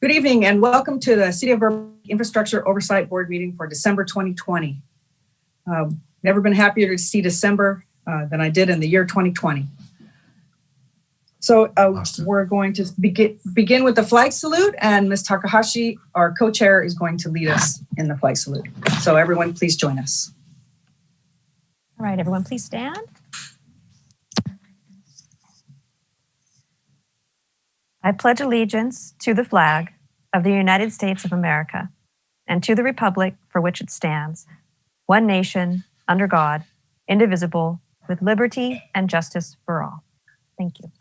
Good evening and welcome to the City of Burbank Infrastructure Oversight Board meeting for December 2020. Never been happier to see December than I did in the year 2020. So we're going to begin with the flag salute, and Ms. Takahashi, our co-chair, is going to lead us in the flag salute. So everyone, please join us. All right, everyone, please stand. I pledge allegiance to the flag of the United States of America and to the republic for which it stands, one nation, under God, indivisible, with liberty and justice for all. Thank you.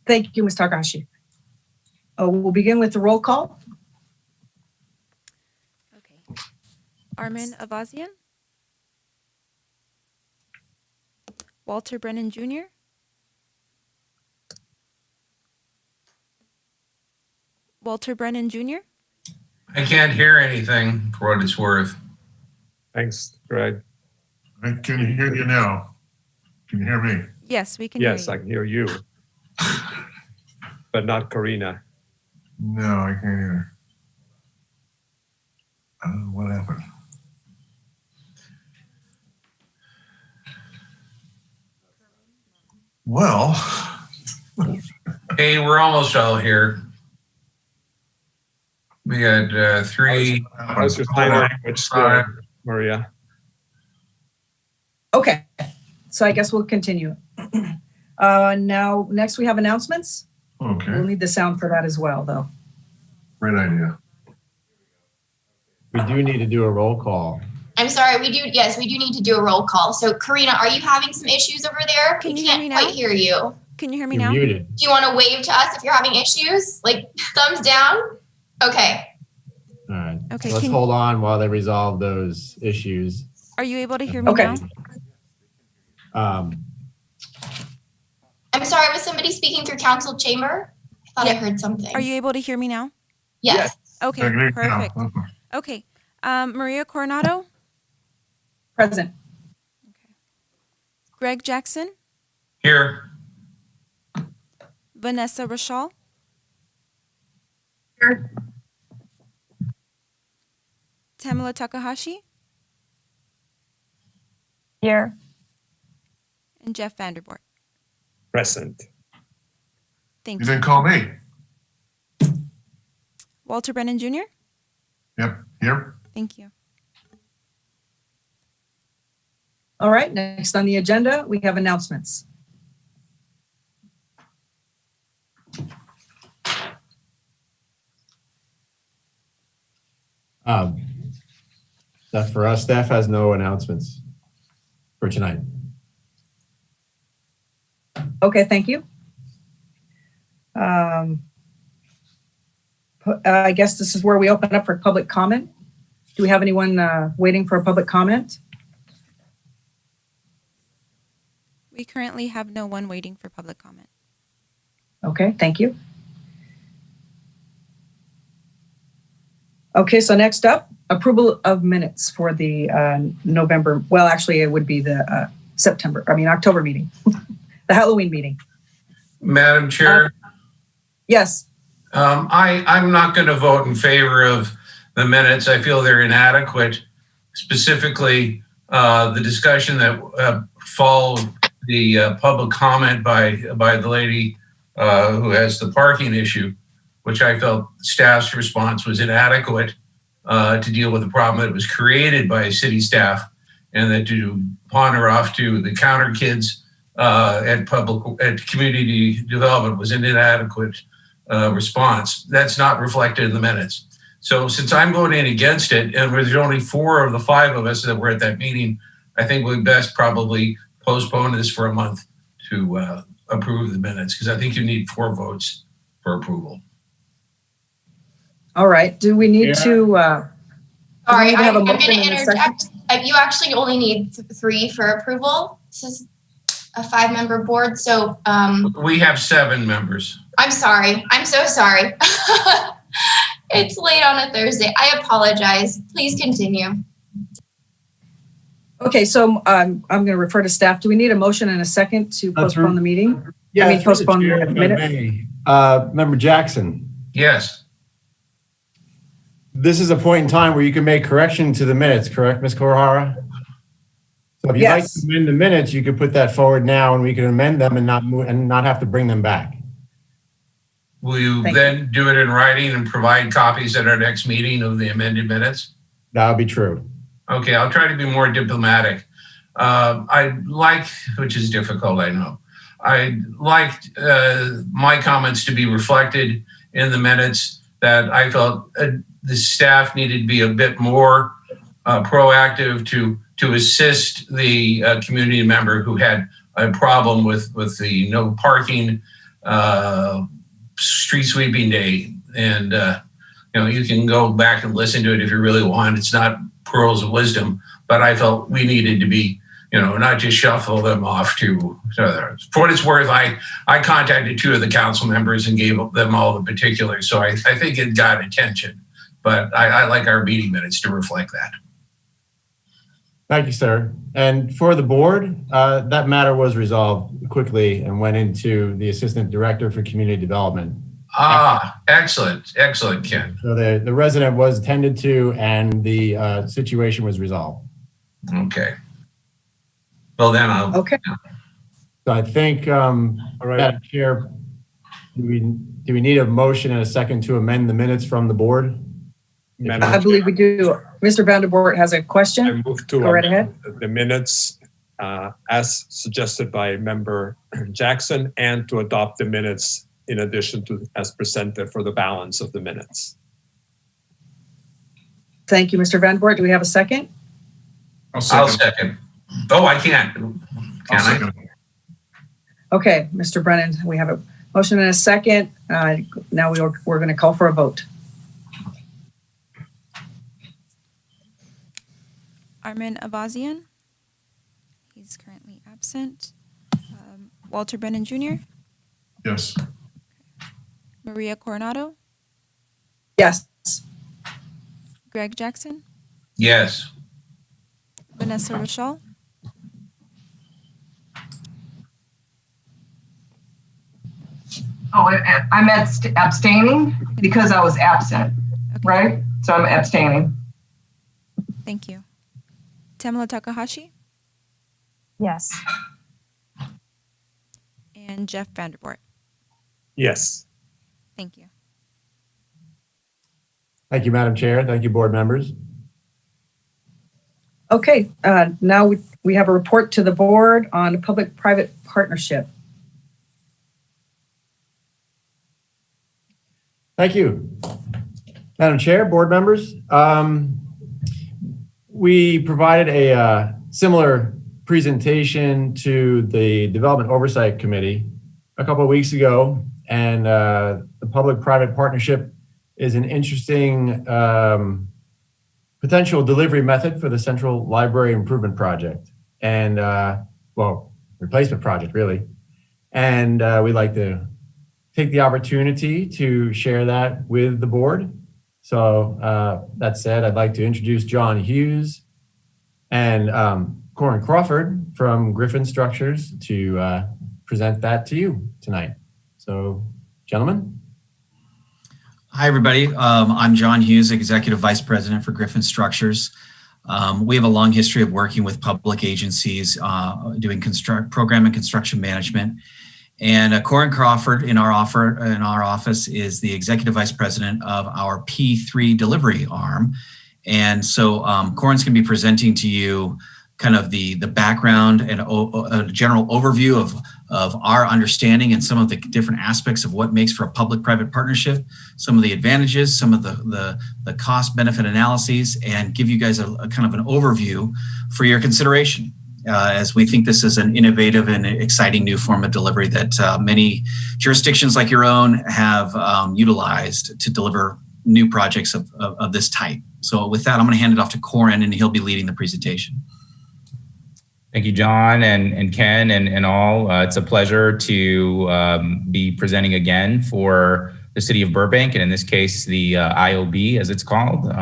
Thank you, Ms. Takahashi. We'll begin with the roll call. Okay. Armin Avazian. Walter Brennan Jr. Walter Brennan Jr. I can't hear anything for what it's worth. Thanks, Greg. I can hear you now. Can you hear me? Yes, we can hear you. Yes, I can hear you, but not Karina. No, I can't hear. I don't know what happened. Well, Hey, we're almost all here. We had three. How's your sign language doing, Maria? Okay, so I guess we'll continue. Now, next we have announcements. okay, We'll need the sound for that as well, though. great idea. We do need to do a roll call. I'm sorry, we do need to do a roll call. So Karina, are you having some issues over there? Can We you hear me can't now? quite hear you. Can you hear me You're now? muted. Do you want to wave to us if you're having issues? Like thumbs down? Okay. All right. Okay, So let's can- hold on while they resolve those issues. Are you able to hear me Okay. now? I'm sorry, was somebody speaking through council chamber? I thought I Yeah. heard something. Are you able to hear me now? Yes. Okay, I can hear you now. perfect. Okay. Maria Coronado, Present. Greg Jackson, Here. Vanessa Rachal, Here. Tamala Takahashi, Here. and Jeff Vanderboort. Present. Thank You you. didn't call me. Walter Brennan Jr. Yep, here. Thank you. All right, next on the agenda, we have announcements. That for us, staff has no announcements for tonight. Okay, thank you. I guess this is where we open up for public comment. Do we have anyone waiting for a public comment? We currently have no one waiting for public comment. Okay, thank you. Okay, so next up, approval of minutes for the November, well, actually it would be the October meeting, the Halloween meeting. Madam Chair, Yes, I'm not going to vote in favor of the minutes. I feel they're inadequate. Specifically, the discussion that followed the public comment by the lady who has the parking issue, which I felt staff's response was inadequate to deal with the problem that was created by city staff, and that to ponder off to the counter kids at community development was an inadequate response. That's not reflected in the minutes. So since I'm voting against it, and there's only 4 of the 5 of us that were at that meeting, I think we'd best probably postpone this for a month to approve the minutes, because I think you need 4 votes for approval. all right. Do we need to? Sorry, we have a I'm going motion to and a interject. You actually only need 3 for approval. This is a 5-member board, so We have 7 members. I'm sorry. I'm so sorry. It's late on a Thursday. I apologize. Please continue. Okay, so I'm going to refer to staff. Do we need a motion and a second to postpone the meeting? Yeah, mean, through the postpone chair, the if I minute. may. Member Jackson, Yes. this is a point in time where you can make correction to the minutes, correct, Ms. Korahara? So if you'd like Yes. to amend the minutes, you could put that forward now and we can amend them and not have to bring them back. Will you Thank then do it in writing and provide copies at our next meeting of the amended minutes? That would be true. Okay, I'll try to be more diplomatic. I like, which is difficult, I know. I liked my comments to be reflected in the minutes, that I felt the staff needed to be a bit more proactive to assist the community member who had a problem with the no parking street sweeping day. And you can go back and listen to it if you really want. It's not pearls of wisdom, but I felt we needed to be, not just shuffle them off to others. For what it's worth, I contacted 2 of the council members and gave them all the particulars. So I think it got attention, but I like our meeting minutes to reflect that. Thank you, sir. And for the board, that matter was resolved quickly and went into the Assistant Director for Community Development. Excellent, Ken. So the resident was attended to and the situation was resolved. Okay. Well, then I'll. Okay. So I think, All right. Madam Chair, do we need a motion and a second to amend the minutes from the board? Madam I believe Chair, we do. Mr. Vanderboort has a I question. move to Go right ahead. amend the minutes as suggested by Member Jackson, and to adopt the minutes in addition to as presented for the balance of the minutes. Thank you, Mr. Vanderboort. Do we have a second? I'll I'll second. second. Oh, I can't. I'll Can I? second. Okay, Mr. Brennan, we have a motion and a second. Now we're going to call for a vote. Armin Avazian. He's currently absent. Walter Brennan Jr., Yes. Maria Coronado, Yes. Greg Jackson, Yes. Vanessa Rochelle, I'm abstaining because I was absent, right? So I'm abstaining. thank you. Tamala Takahashi, Yes. and Jeff Vanderboort. Yes. Thank you. Thank you, Madam Chair. Thank you, board members. Okay, now we have a report to the board on a public-private partnership. Thank you. Madam Chair, board members, we provided a similar presentation to the Development Oversight Committee a couple of weeks ago, and the public-private partnership is an interesting potential delivery method for the Central Library Improvement Project, and replacement project, really. And we'd like to take the opportunity to share that with the board. So that said, I'd like to introduce John Hughes and Corin Crawford from Griffin Structures to present that to you tonight. So, gentlemen. Hi, everybody. I'm John Hughes, Executive Vice President for Griffin Structures. We have a long history of working with public agencies, doing program and construction management. And Corin Crawford in our office is the Executive Vice President of our P3 delivery arm. And so Corin's going to be presenting to you kind of the background and a general overview of our understanding and some of the different aspects of what makes for a public-private partnership, some of the advantages, some of the cost-benefit analyses, and give you guys a kind of an overview for your consideration. As we think this is an innovative and exciting new form of delivery that many jurisdictions like your own have utilized to deliver new projects of this type. So with that, I'm going to hand it off to Corin, and he'll be leading the presentation. Thank you, John and Ken and all. It's a pleasure to be presenting again for the city of Burbank, and in this case, the IOB, as it's called.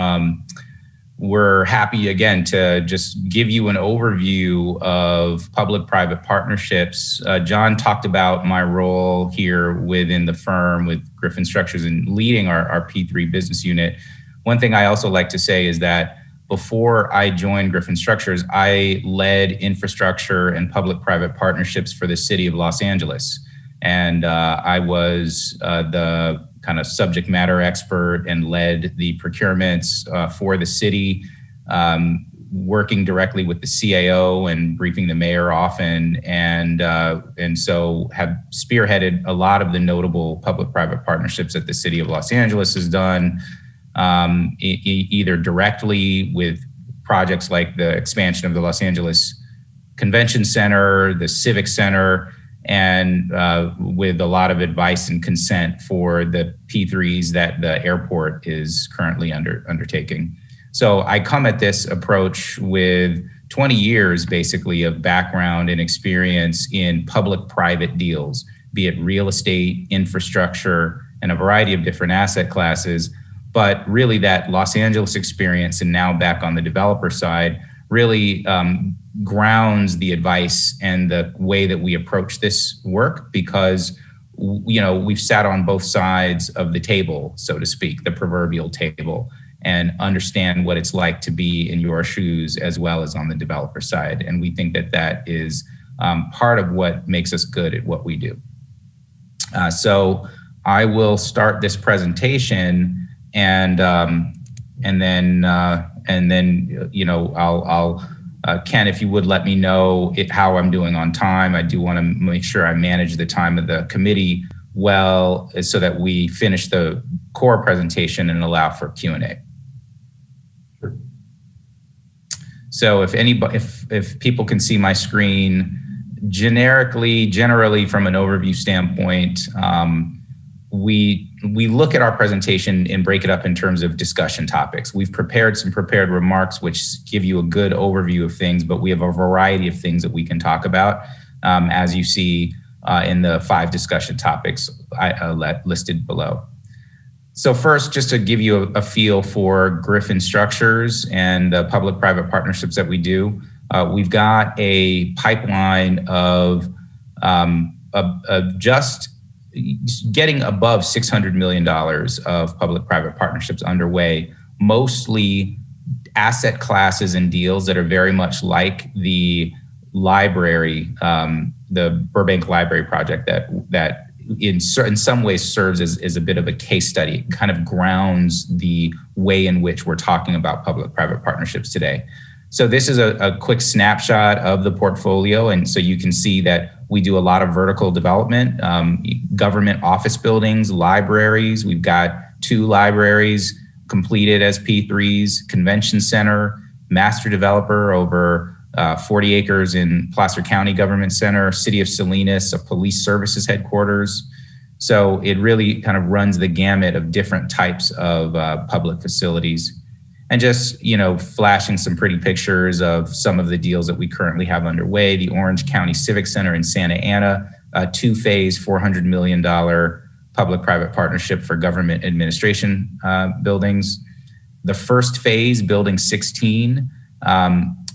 we're happy again to just give you an overview of public-private partnerships. John talked about my role here within the firm with Griffin Structures and leading our P3 business unit. One thing I also like to say is that before I joined Griffin Structures, I led infrastructure and public-private partnerships for the city of Los Angeles. And I was the kind of subject matter expert and led the procurements for the city, working directly with the CAO and briefing the mayor often. And so have spearheaded a lot of the notable public-private partnerships that the city of Los Angeles has done, either directly with projects like the expansion of the Los Angeles Convention Center, the Civic Center, and with a lot of advice and consent for the P3s that the airport is currently undertaking. So I come at this approach with 20 years basically of background and experience in public-private deals, be it real estate, infrastructure, and a variety of different asset classes. But really that Los Angeles experience, and now back on the developer side, really grounds the advice and the way that we approach this work, because we've sat on both sides of the table, so to speak, the proverbial table, and understand what it's like to be in your shoes as well as on the developer side. And we think that that is part of what makes us good at what we do. So I will start this presentation, and then I'll Ken, if you would let me know how I'm doing on time. I do want to make sure I manage the time of the committee well, so that we finish the core presentation and allow for Q&A. Sure. So if people can see my screen, generally from an overview standpoint, we look at our presentation and break it up in terms of discussion topics. We've prepared some prepared remarks which give you a good overview of things, but we have a variety of things that we can talk about, as you see in the 5 discussion topics I listed below. So first, just to give you a feel for Griffin Structures and the public-private partnerships that we do, we've got a pipeline of just getting above $600 million of public-private partnerships underway, mostly asset classes and deals that are very much like the library, the Burbank Library project that in some ways serves as a bit of a case study. It kind of grounds the way in which we're talking about public-private partnerships today. So this is a quick snapshot of the portfolio. And so you can see that we do a lot of vertical development, government office buildings, libraries. We've got 2 libraries completed as P3s, convention center, master developer over 40 acres in Placer County Government Center, City of Salinas, a police services headquarters. So it really kind of runs the gamut of different types of public facilities. And just, flashing some pretty pictures of some of the deals that we currently have underway. The Orange County Civic Center in Santa Ana, a 2-phase, $400 million public-private partnership for government administration buildings. The first phase, Building 16,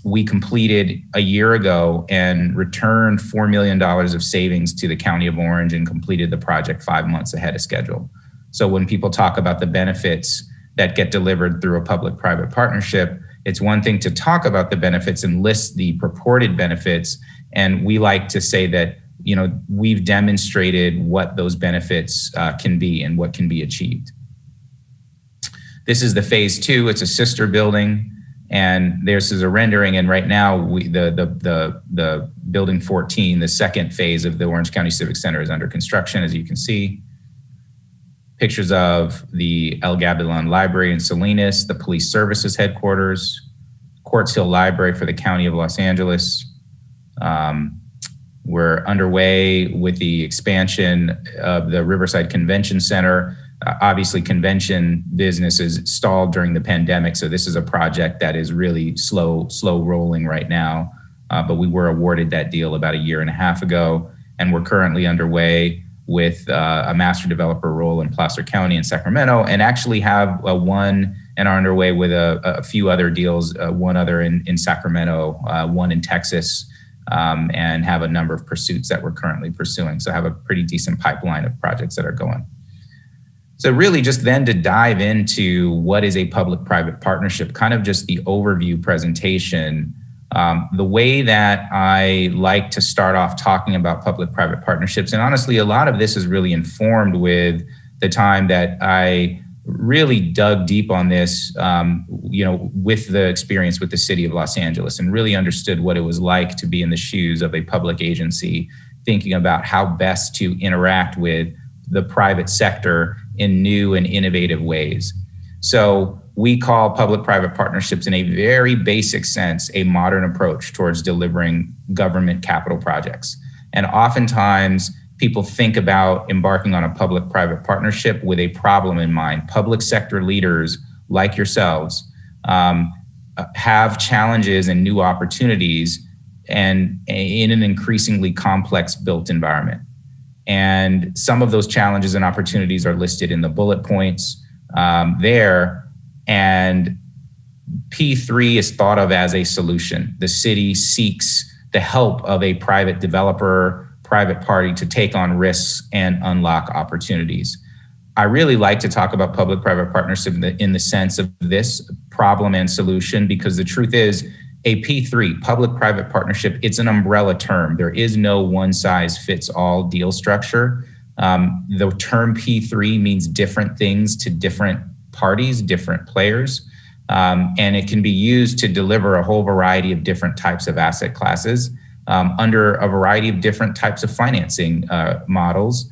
we completed a year ago and returned $4 million of savings to the County of Orange and completed the project 5 months ahead of schedule. So when people talk about the benefits that get delivered through a public-private partnership, it's one thing to talk about the benefits and list the purported benefits. And we like to say that, we've demonstrated what those benefits can be and what can be achieved. This is the phase 2. It's a sister building, and this is a rendering. And right now, the building 14, the second phase of the Orange County Civic Center, is under construction, as you can see. Pictures of the El Gabilan Library in Salinas, the Police Services Headquarters, Quartz Hill Library for the County of Los Angeles. We're underway with the expansion of the Riverside Convention Center. Obviously, convention business is stalled during the pandemic, so this is a project that is really slow rolling right now. But we were awarded that deal about a year and a half ago, and we're currently underway with a master developer role in Placer County and Sacramento, and actually have one and are underway with a few other deals, one other in Sacramento, one in Texas, and have a number of pursuits that we're currently pursuing. So have a pretty decent pipeline of projects that are going. So really just then to dive into what is a public-private partnership, kind of just the overview presentation. The way that I like to start off talking about public-private partnerships, and honestly, a lot of this is really informed with the time that I really dug deep on this, with the experience with the city of Los Angeles and really understood what it was like to be in the shoes of a public agency, thinking about how best to interact with the private sector in new and innovative ways. So we call public-private partnerships in a very basic sense a modern approach towards delivering government capital projects. And oftentimes people think about embarking on a public-private partnership with a problem in mind. Public sector leaders like yourselves have challenges and new opportunities and in an increasingly complex built environment. And some of those challenges and opportunities are listed in the bullet points there. And P3 is thought of as a solution. The city seeks the help of a private developer, private party to take on risks and unlock opportunities. I really like to talk about public-private partnership in the sense of this problem and solution, because the truth is a P3, public-private partnership, it's an umbrella term. There is no one-size-fits-all deal structure. The term P3 means different things to different parties, different players, and it can be used to deliver a whole variety of different types of asset classes under a variety of different types of financing models,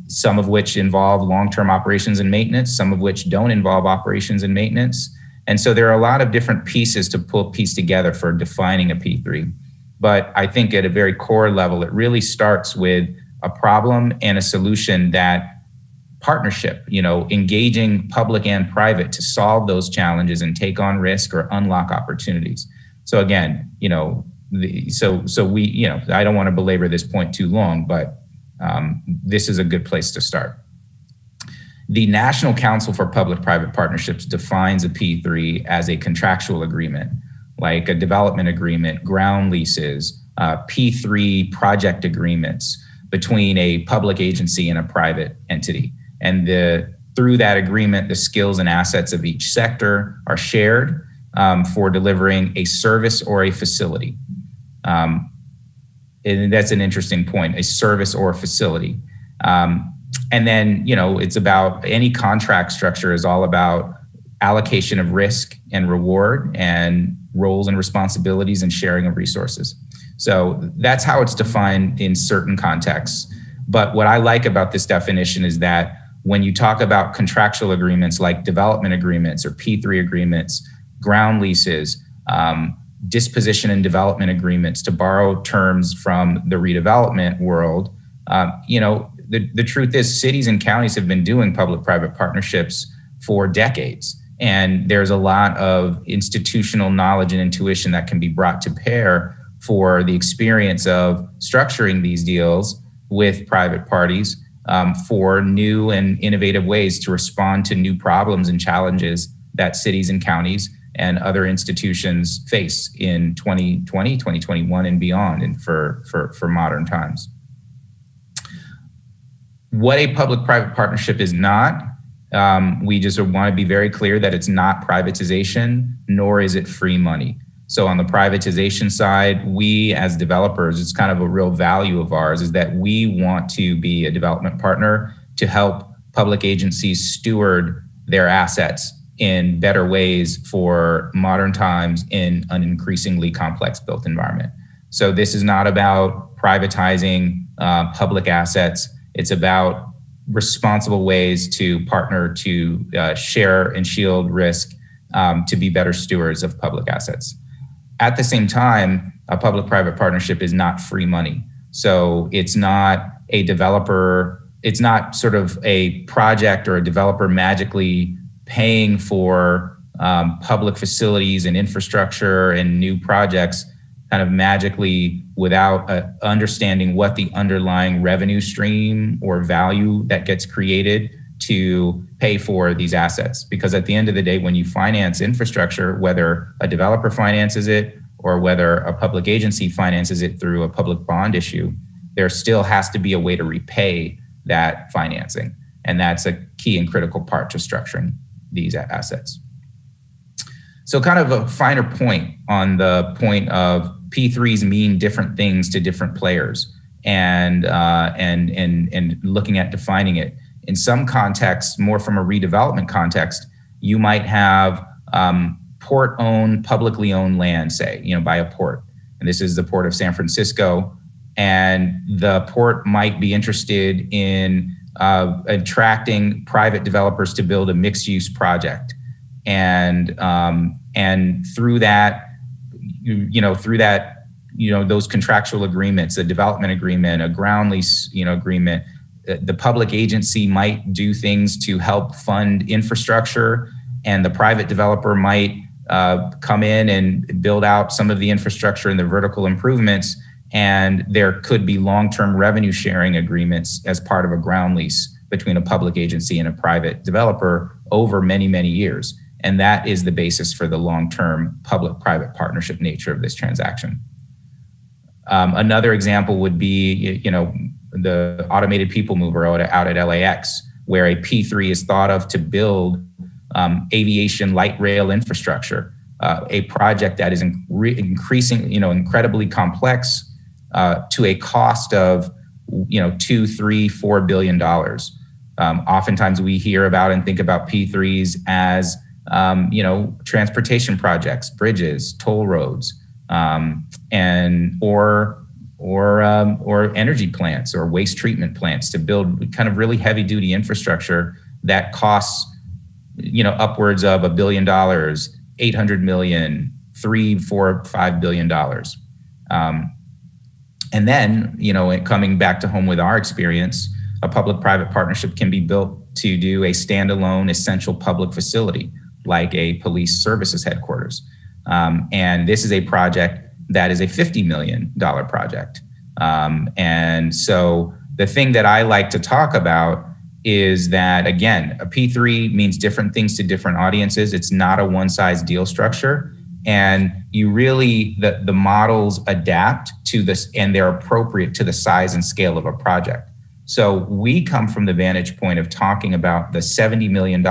some of which involve long-term operations and maintenance, some of which don't involve operations and maintenance. And so there are a lot of different pieces to piece together for defining a P3. But I think at a very core level, it really starts with a problem and a solution that partnership, engaging public and private to solve those challenges and take on risk or unlock opportunities. So again, I don't want to belabor this point too long, but this is a good place to start. The National Council for Public-Private Partnerships defines a P3 as a contractual agreement, like a development agreement, ground leases, P3 project agreements between a public agency and a private entity. And through that agreement, the skills and assets of each sector are shared for delivering a service or a facility. And that's an interesting point, a service or a facility. And then, it's about any contract structure is all about allocation of risk and reward and roles and responsibilities and sharing of resources. So that's how it's defined in certain contexts. But what I like about this definition is that when you talk about contractual agreements like development agreements or P3 agreements, ground leases, disposition and development agreements, to borrow terms from the redevelopment world, the truth is cities and counties have been doing public-private partnerships for decades. And there's a lot of institutional knowledge and intuition that can be brought to bear for the experience of structuring these deals with private parties for new and innovative ways to respond to new problems and challenges that cities and counties and other institutions face in 2020, 2021, and beyond, and for modern times. What a public-private partnership is not, we just want to be very clear that it's not privatization, nor is it free money. So on the privatization side, we as developers, it's kind of a real value of ours, is that we want to be a development partner to help public agencies steward their assets in better ways for modern times in an increasingly complex built environment. So this is not about privatizing public assets. It's about responsible ways to partner to share and shield risk to be better stewards of public assets. At the same time, a public-private partnership is not free money. So it's not a developer, it's not sort of a project or a developer magically paying for public facilities and infrastructure and new projects kind of magically without understanding what the underlying revenue stream or value that gets created to pay for these assets. Because at the end of the day, when you finance infrastructure, whether a developer finances it or whether a public agency finances it through a public bond issue, there still has to be a way to repay that financing. And that's a key and critical part to structuring these assets. So kind of a finer point on the point of P3s mean different things to different players, and looking at defining it. In some contexts, more from a redevelopment context, you might have port-owned, publicly owned land, say, by a port. And this is the Port of San Francisco. And the port might be interested in attracting private developers to build a mixed-use project. And through that, those contractual agreements, a development agreement, a ground lease, agreement, the public agency might do things to help fund infrastructure, and the private developer might come in and build out some of the infrastructure and the vertical improvements. And there could be long-term revenue sharing agreements as part of a ground lease between a public agency and a private developer over many, many years. And that is the basis for the long-term public-private partnership nature of this transaction. Another example would be, the automated people mover out at LAX, where a P3 is thought of to build aviation light rail infrastructure, a project that is increasing, incredibly complex to a cost of, $2, $3, $4 billion. Oftentimes we hear about and think about P3s as, transportation projects, bridges, toll roads, or energy plants or waste treatment plants to build kind of really heavy duty infrastructure that costs, upwards of $1 billion, 800 million, $3, $4, $5 billion. And then, coming back to home with our experience, a public-private partnership can be built to do a standalone essential public facility like a police services headquarters. And this is a project that is a $50 million project. And so the thing that I like to talk about is that, again, a P3 means different things to different audiences. It's not a one-size deal structure. And you really, the models adapt to this, and they're appropriate to the size and scale of a project. So we come from the vantage point of talking about the $70 million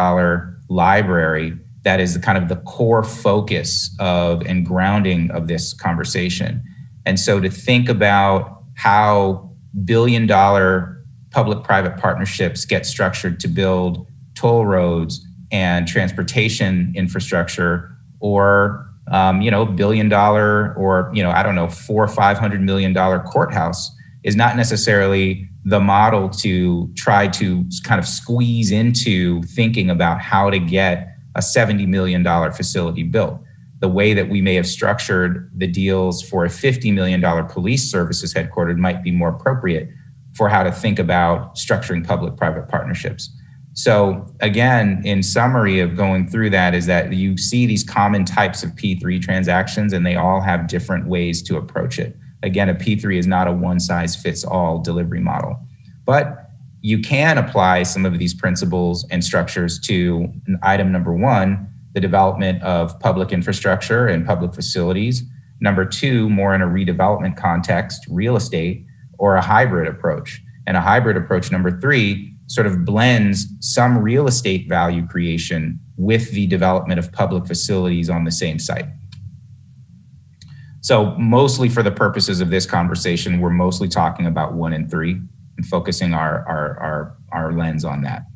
library that is kind of the core focus of and grounding of this conversation. And so to think about how billion-dollar public-private partnerships get structured to build toll roads and transportation infrastructure, or billion-dollar or $400 or $500 million courthouse is not necessarily the model to try to kind of squeeze into thinking about how to get a $70 million facility built. The way that we may have structured the deals for a $50 million police services headquarters might be more appropriate for how to think about structuring public-private partnerships. So again, in summary of going through that is that you see these common types of P3 transactions, and they all have different ways to approach it. Again, a P3 is not a one-size-fits-all delivery model, but you can apply some of these principles and structures to item number one, the development of public infrastructure and public facilities. Number two, more in a redevelopment context, real estate, or a hybrid approach. And a hybrid approach, number three, sort of blends some real estate value creation with the development of public facilities on the same site. So mostly for the purposes of this conversation, we're mostly talking about 1 and 3 and focusing our lens on that.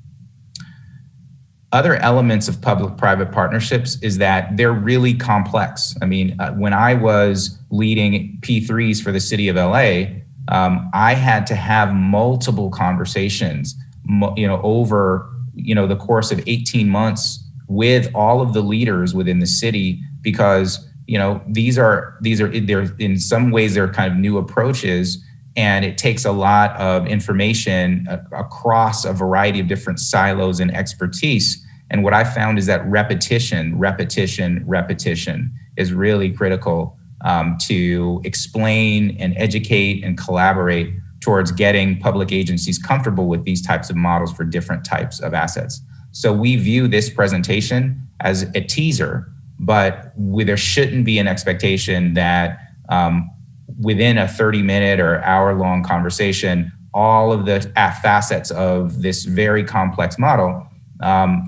Other elements of public-private partnerships is that they're really complex. I mean, when I was leading P3s for the city of LA, I had to have multiple conversations, over, the course of 18 months with all of the leaders within the city, because, they're in some ways they're kind of new approaches, and it takes a lot of information across a variety of different silos and expertise. And what I found is that repetition is really critical to explain and educate and collaborate towards getting public agencies comfortable with these types of models for different types of assets. So we view this presentation as a teaser, but there shouldn't be an expectation that within a 30-minute or hour-long conversation, all of the facets of this very complex model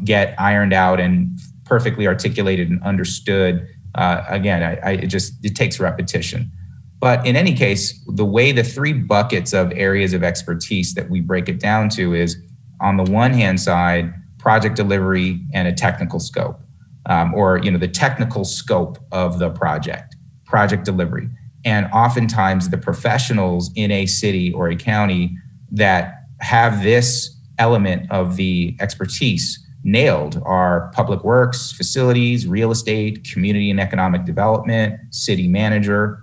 get ironed out and perfectly articulated and understood. Again, it takes repetition. But in any case, the way the three buckets of areas of expertise that we break it down to is, on the one hand side, project delivery and a technical scope, or the technical scope of the project delivery. And oftentimes the professionals in a city or a county that have this element of the expertise nailed are public works, facilities, real estate, community and economic development, city manager.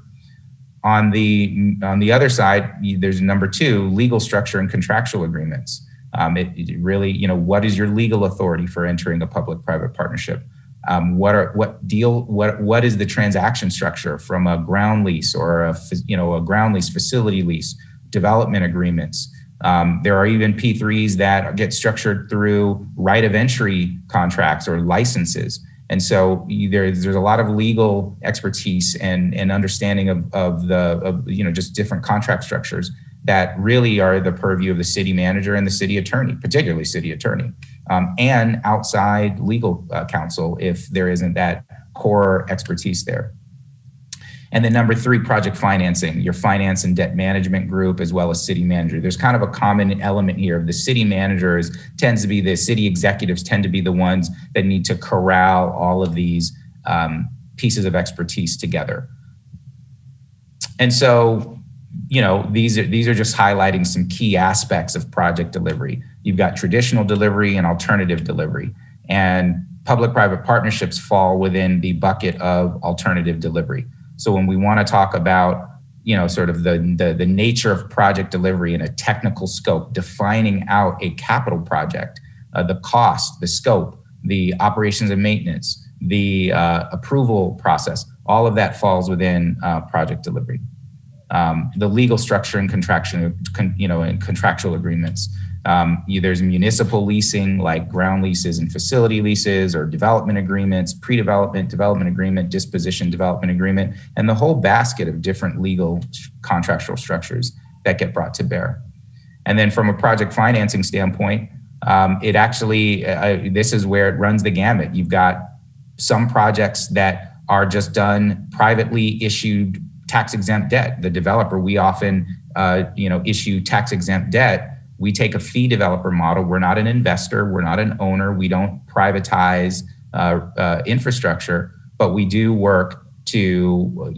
On the other side, there's number two, legal structure and contractual agreements. It really, what is your legal authority for entering a public-private partnership? What is the transaction structure from a ground lease or a ground lease, facility lease, development agreements? There are even P3s that get structured through right of entry contracts or licenses. And so there's a lot of legal expertise and understanding of just different contract structures that really are the purview of the city manager and the city attorney, particularly city attorney, and outside legal counsel if there isn't that core expertise there. And then number three, project financing, your finance and debt management group, as well as city manager. There's kind of a common element here of the city managers tends to be the city executives tend to be the ones that need to corral all of these pieces of expertise together. And so, these are just highlighting some key aspects of project delivery. You've got traditional delivery and alternative delivery, and public-private partnerships fall within the bucket of alternative delivery. So when we want to talk about, sort of the nature of project delivery in a technical scope, defining out a capital project, the cost, the scope, the operations and maintenance, the approval process, all of that falls within project delivery. The legal structure and contractual agreements. There's municipal leasing like ground leases and facility leases, or development agreements, pre-development, development agreement, disposition, development agreement, and the whole basket of different legal contractual structures that get brought to bear. And then from a project financing standpoint, it actually, this is where it runs the gamut. You've got some projects that are just done privately issued tax-exempt debt. The developer, we often, issue tax-exempt debt. We take a fee developer model. We're not an investor. We're not an owner. We don't privatize infrastructure, but we do work to,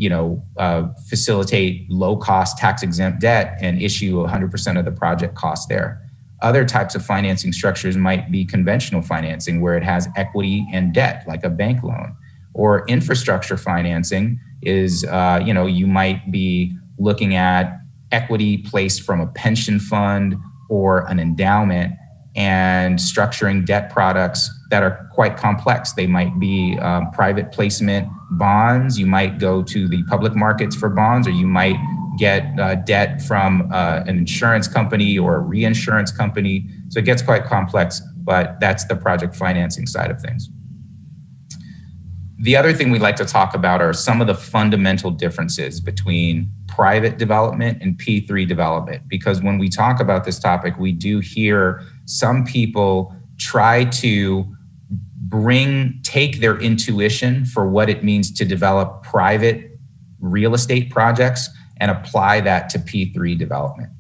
facilitate low-cost tax-exempt debt and issue 100% of the project cost there. Other types of financing structures might be conventional financing, where it has equity and debt, like a bank loan. Or infrastructure financing is, you might be looking at equity placed from a pension fund or an endowment and structuring debt products that are quite complex. They might be private placement bonds. You might go to the public markets for bonds, or you might get debt from an insurance company or a reinsurance company. So it gets quite complex, but that's the project financing side of things. The other thing we like to talk about are some of the fundamental differences between private development and P3 development, because when we talk about this topic, we do hear some people try to take their intuition for what it means to develop private real estate projects and apply that to P3 development.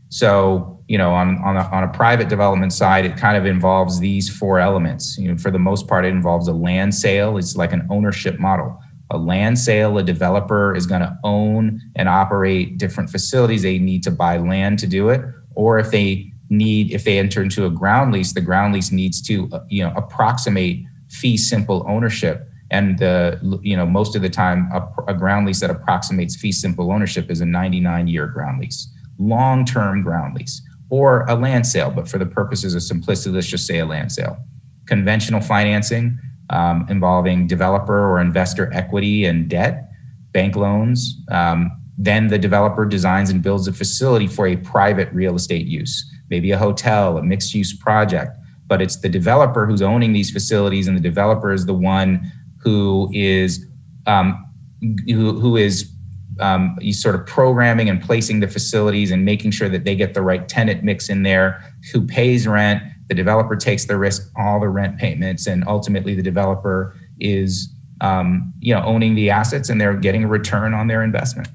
So, on a private development side, it kind of involves these four elements. For the most part, it involves a land sale. It's like an ownership model. A land sale, a developer is going to own and operate different facilities. They need to buy land to do it. Or if they enter into a ground lease, the ground lease needs to, approximate fee simple ownership. And most of the time, a ground lease that approximates fee simple ownership is a 99-year ground lease, long-term ground lease, or a land sale. But for the purposes of simplicity, let's just say a land sale. Conventional financing involving developer or investor equity and debt, bank loans, Then the developer designs and builds a facility for a private real estate use, maybe a hotel, a mixed use project, but it's the developer who's owning these facilities, and the developer is the one who is sort of programming and placing the facilities and making sure that they get the right tenant mix in there, who pays rent. The developer takes the risk, all the rent payments, and ultimately the developer is owning the assets and they're getting a return on their investment.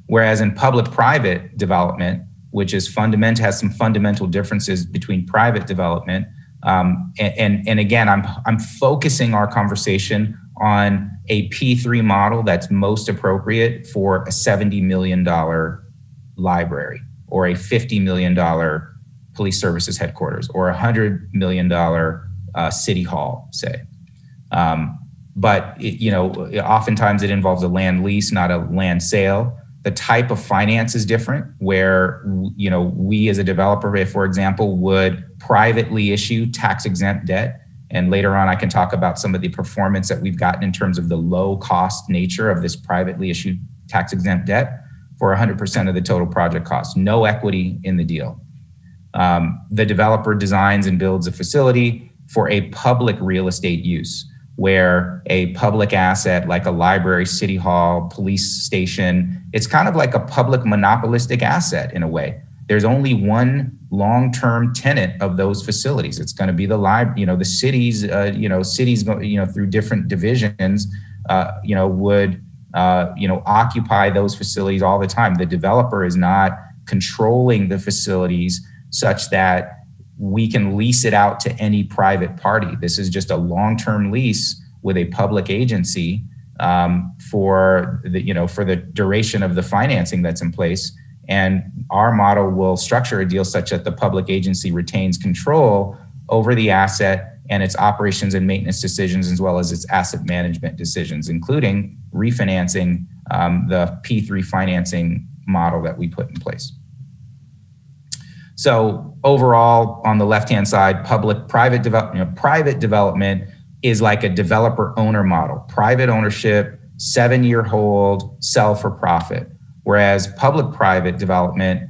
Whereas in public-private development, which is has some fundamental differences between private development, and again, I'm focusing our conversation on a P3 model that's most appropriate for a $70 million library, or a $50 million police services headquarters, or a $100 million city hall, say. But oftentimes it involves a land lease, not a land sale. The type of finance is different, where we as a developer, if, for example, would privately issue tax-exempt debt. And later on, I can talk about some of the performance that we've gotten in terms of the low-cost nature of this privately issued tax-exempt debt for 100% of the total project cost, no equity in the deal. The developer designs and builds a facility for a public real estate use, where a public asset like a library, city hall, police station, it's kind of like a public monopolistic asset in a way. There's only one long-term tenant of those facilities. It's going to be the the cities, cities through different divisions, would occupy those facilities all the time. The developer is not controlling the facilities such that we can lease it out to any private party. This is just a long-term lease with a public agency for the duration of the financing that's in place. And our model will structure a deal such that the public agency retains control over the asset and its operations and maintenance decisions, as well as its asset management decisions, including refinancing the P3 financing model that we put in place. So overall, on the left-hand side, public-private development, private development is like a developer-owner model. Private ownership, 7-year hold, sell for profit. Whereas public-private development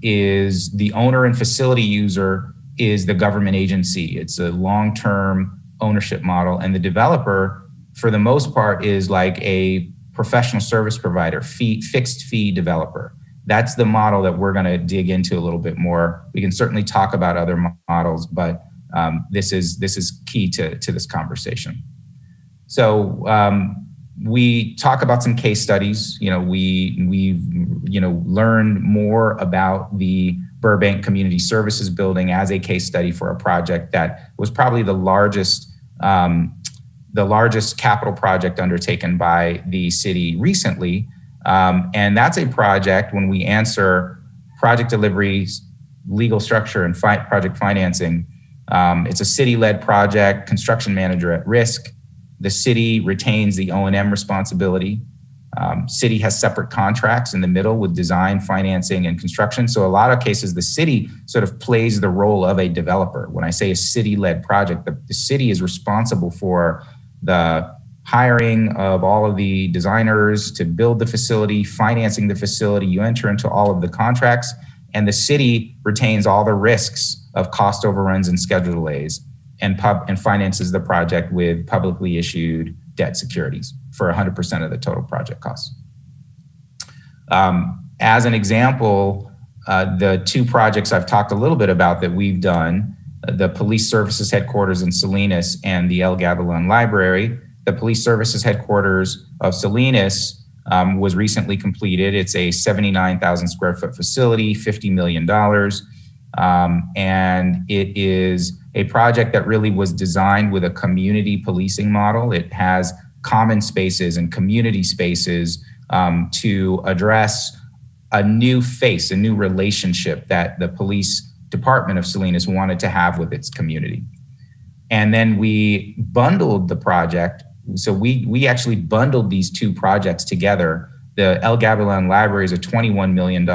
is the owner and facility user is the government agency. It's a long-term ownership model. And the developer, for the most part, is like a professional service provider, fixed fee developer. That's the model that we're going to dig into a little bit more. We can certainly talk about other models, but this is key to this conversation. So we talk about some case studies. We've learned more about the Burbank Community Services Building as a case study for a project that was probably the largest capital project undertaken by the city recently. And that's a project, when we answer project deliveries, legal structure, and project financing, it's a city-led project, construction manager at risk. The city retains the O&M responsibility. City has separate contracts in the middle with design, financing, and construction. So a lot of cases, the city sort of plays the role of a developer. When I say a city-led project, the city is responsible for the hiring of all of the designers to build the facility, financing the facility. You enter into all of the contracts, and the city retains all the risks of cost overruns and schedule delays, and finances the project with publicly issued debt securities for 100% of the total project costs. As an example, the two projects I've talked a little bit about that we've done, the Police Services Headquarters in Salinas and the El Gavilan Library. The Police Services Headquarters of Salinas was recently completed. It's a 79,000 square foot facility, $50 million. And it is a project that really was designed with a community policing model. It has common spaces and community spaces to address a new face, a new relationship that the police department of Salinas wanted to have with its community. And then we bundled the project. So we actually bundled these two projects together. The El Gavilan Library is a $21 million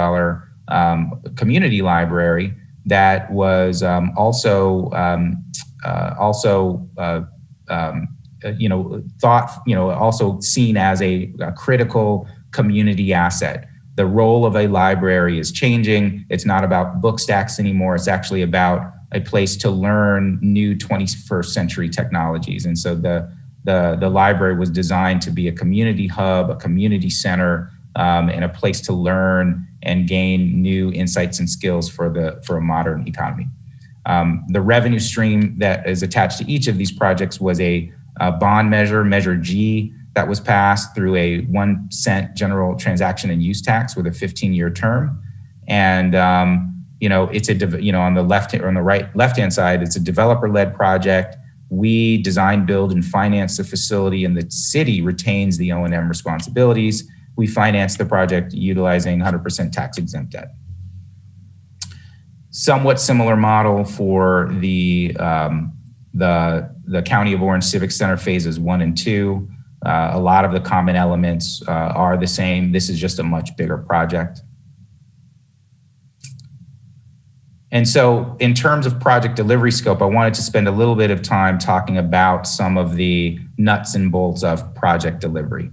community library that was also seen as a critical community asset. The role of a library is changing. It's not about book stacks anymore. It's actually about a place to learn new 21st century technologies. And so the library was designed to be a community hub, a community center, and a place to learn and gain new insights and skills for a modern economy. The revenue stream that is attached to each of these projects was a bond measure, Measure G, that was passed through a 1 cent general transaction and use tax with a 15-year term. And it's on the left or on the left-hand side, it's a developer-led project. We design, build, and finance the facility, and the city retains the O&M responsibilities. We finance the project utilizing 100% tax-exempt debt. Somewhat similar model for the County of Orange Civic Center phases 1 and 2. A lot of the common elements are the same. This is just a much bigger project. And so in terms of project delivery scope, I wanted to spend a little bit of time talking about some of the nuts and bolts of project delivery.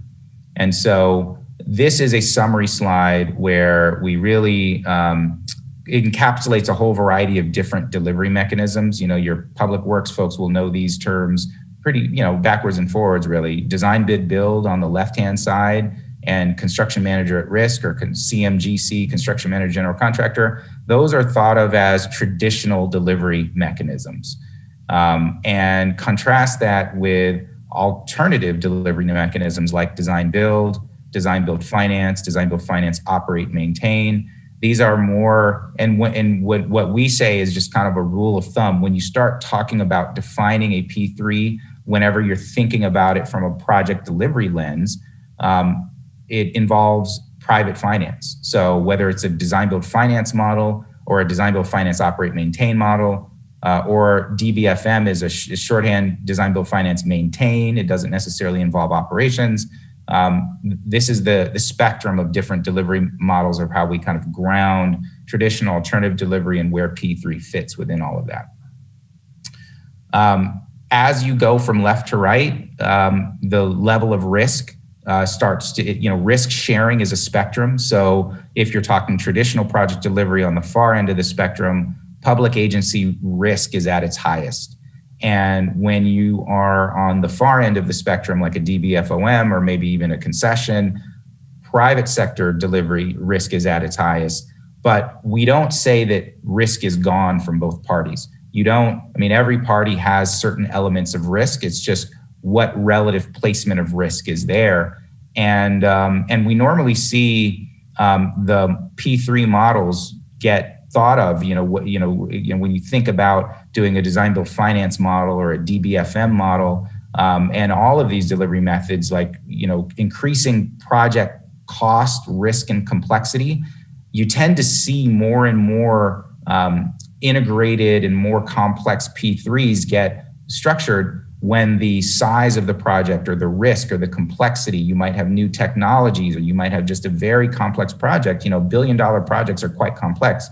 And so this is a summary slide where we really it encapsulates a whole variety of different delivery mechanisms. Your public works folks will know these terms pretty, backwards and forwards, really. Design, bid, build on the left-hand side, and construction manager at risk, or CMGC, construction manager, general contractor. Those are thought of as traditional delivery mechanisms. And contrast that with alternative delivery mechanisms like design, build finance, operate, maintain. These are more, and what we say is just kind of a rule of thumb. When you start talking about defining a P3, whenever you're thinking about it from a project delivery lens, it involves private finance. So whether it's a design, build, finance model, or a design, build, finance, operate, maintain model, or DBFM is a shorthand, design, build, finance, maintain. It doesn't necessarily involve operations. This is the spectrum of different delivery models of how we kind of ground traditional alternative delivery and where P3 fits within all of that. As you go from left to right, the level of risk starts to, risk sharing is a spectrum. So if you're talking traditional project delivery on the far end of the spectrum, public agency risk is at its highest. And when you are on the far end of the spectrum, like a DBFOM or maybe even a concession, private sector delivery risk is at its highest. But we don't say that risk is gone from both parties. Every party has certain elements of risk. It's just what relative placement of risk is there. And we normally see the P3 models get thought of, when you think about doing a design, build, finance model or a DBFM model, and all of these delivery methods, like, increasing project cost, risk, and complexity, you tend to see more and more integrated and more complex P3s get structured when the size of the project or the risk or the complexity, you might have new technologies, or you might have just a very complex project. Billion-dollar projects are quite complex.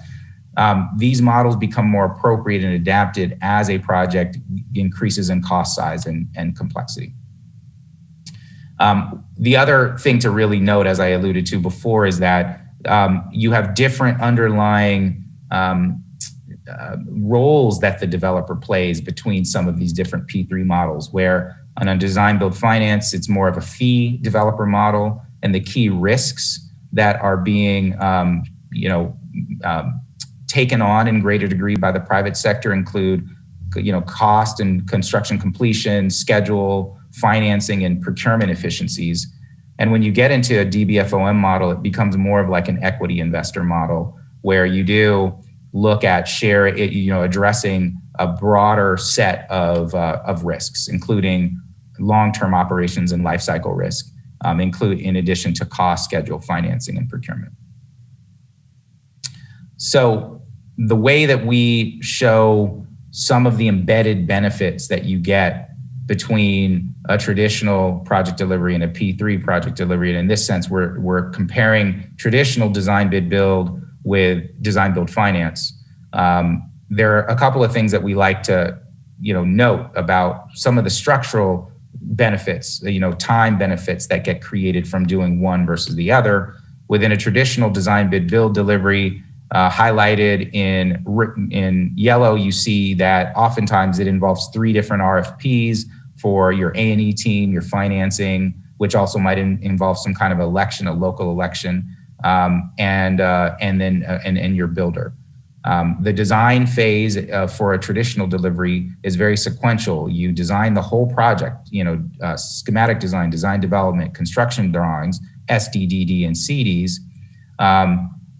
These models become more appropriate and adapted as a project increases in cost size and complexity. The other thing to really note, as I alluded to before, is that you have different underlying roles that the developer plays between some of these different P3 models, where on a design, build, finance, it's more of a fee developer model, and the key risks that are being taken on in greater degree by the private sector include, cost and construction completion, schedule, financing, and procurement efficiencies. And when you get into a DBFOM model, it becomes more of like an equity investor model, where you do look at addressing a broader set of risks, including long-term operations and life cycle risk, in addition to cost, schedule, financing, and procurement. So the way that we show some of the embedded benefits that you get between a traditional project delivery and a P3 project delivery, and in this sense, we're comparing traditional design, bid, build with design, build, finance. There are a couple of things that we like to note about some of the structural benefits, time benefits that get created from doing one versus the other. Within a traditional design bid build delivery, highlighted in yellow, you see that oftentimes it involves 3 different RFPs for your A&E team, your financing, which also might involve some kind of election, a local election, and then your builder. The design phase for a traditional delivery is very sequential. You design the whole project, schematic design, design development, construction drawings, SDDD and CDs,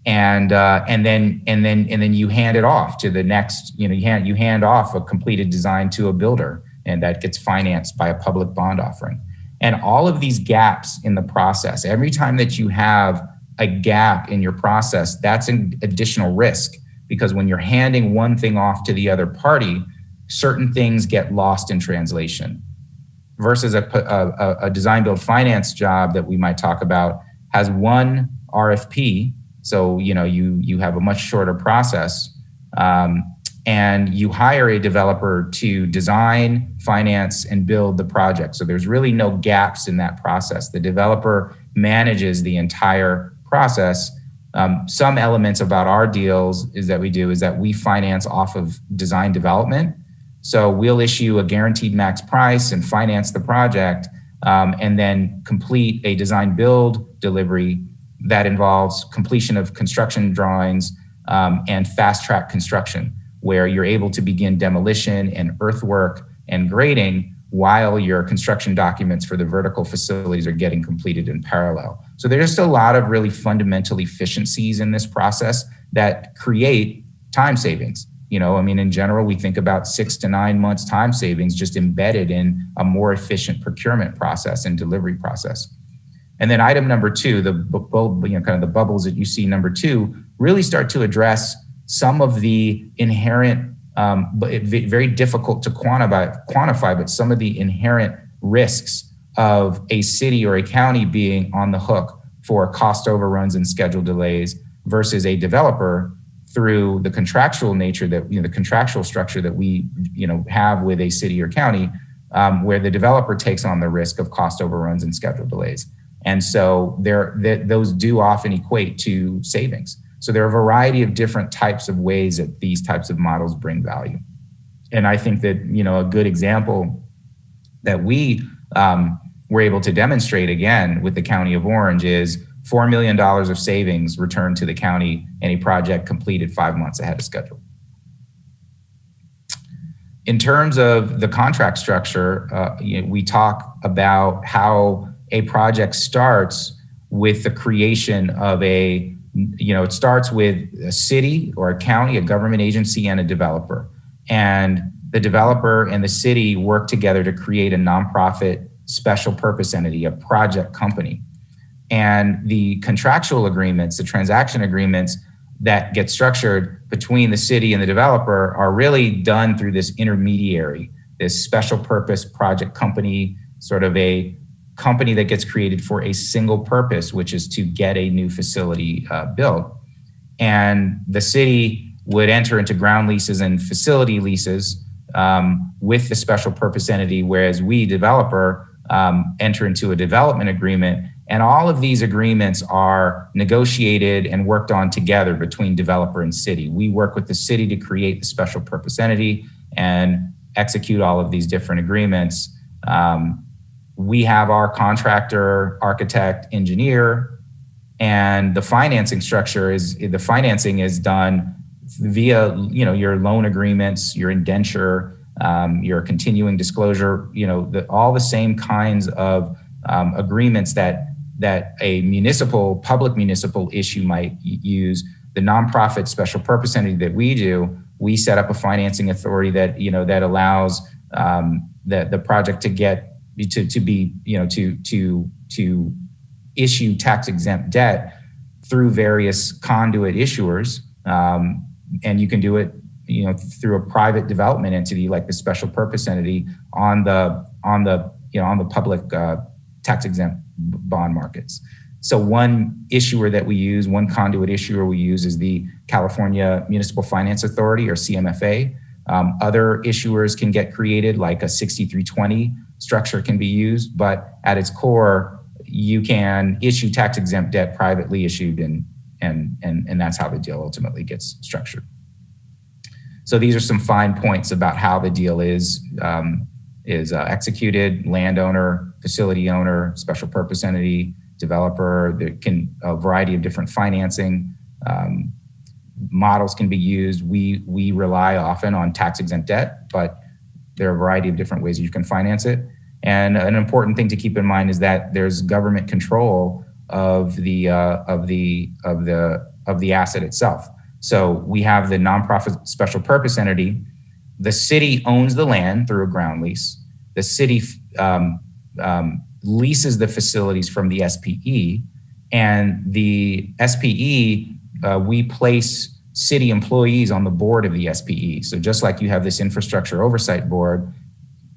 and then you hand it off to the next. You hand off a completed design to a builder, and that gets financed by a public bond offering. And all of these gaps in the process, every time that you have a gap in your process, that's an additional risk, because when you're handing one thing off to the other party, certain things get lost in translation. Versus a design build finance job that we might talk about has one RFP, so you have a much shorter process, and you hire a developer to design, finance, and build the project. So there's really no gaps in that process. The developer manages the entire process. Some elements about our deals is that we finance off of design development. So we'll issue a guaranteed max price and finance the project, and then complete a design build delivery that involves completion of construction drawings and fast track construction, where you're able to begin demolition and earthwork and grading while your construction documents for the vertical facilities are getting completed in parallel. So there's just a lot of really fundamental efficiencies in this process that create time savings. In general, we think about 6 to 9 months time savings just embedded in a more efficient procurement process and delivery process. And then item number 2, the bubbles that you see, number 2, really start to address some of the inherent, very difficult to quantify, but some of the inherent risks of a city or a county being on the hook for cost overruns and schedule delays versus a developer through the contractual nature that, the contractual structure that we, have with a city or county, where the developer takes on the risk of cost overruns and schedule delays. And so those do often equate to savings. So there are a variety of different types of ways that these types of models bring value. And I think that, a good example that we were able to demonstrate again with the County of Orange is $4 million of savings returned to the county, any project completed 5 months ahead of schedule. In terms of the contract structure, we talk about how a project starts with the creation of it starts with a city or a county, a government agency, and a developer. And the developer and the city work together to create a nonprofit special purpose entity, a project company. And the contractual agreements, the transaction agreements that get structured between the city and the developer are really done through this intermediary, this special purpose project company, sort of a company that gets created for a single purpose, which is to get a new facility built. And the city would enter into ground leases and facility leases with the special purpose entity, whereas we, developer, enter into a development agreement. And all of these agreements are negotiated and worked on together between developer and city. We work with the city to create the special purpose entity and execute all of these different agreements. We have our contractor, architect, engineer, and the financing is done via, your loan agreements, your indenture, your continuing disclosure, all the same kinds of agreements that a public municipal issue might use. The nonprofit special purpose entity that we do, we set up a financing authority that, that allows the project to issue tax exempt debt through various conduit issuers, and you can do it, through a private development entity like the special purpose entity on the public tax exempt bond markets. So one issuer that we use, one conduit issuer we use, is the California Municipal Finance Authority, or CMFA. Other issuers can get created, like a 6320 structure can be used, but at its core, you can issue tax-exempt debt privately issued, and that's how the deal ultimately gets structured. So these are some fine points about how the deal is executed: landowner, facility owner, special purpose entity, developer. There can a variety of different financing models can be used. We rely often on tax-exempt debt, but there are a variety of different ways you can finance it. And an important thing to keep in mind is that there's government control of the asset itself. So we have the nonprofit special purpose entity. The city owns the land through a ground lease. The city leases the facilities from the SPE, and the SPE, we place city employees on the board of the SPE. So just like you have this infrastructure oversight board,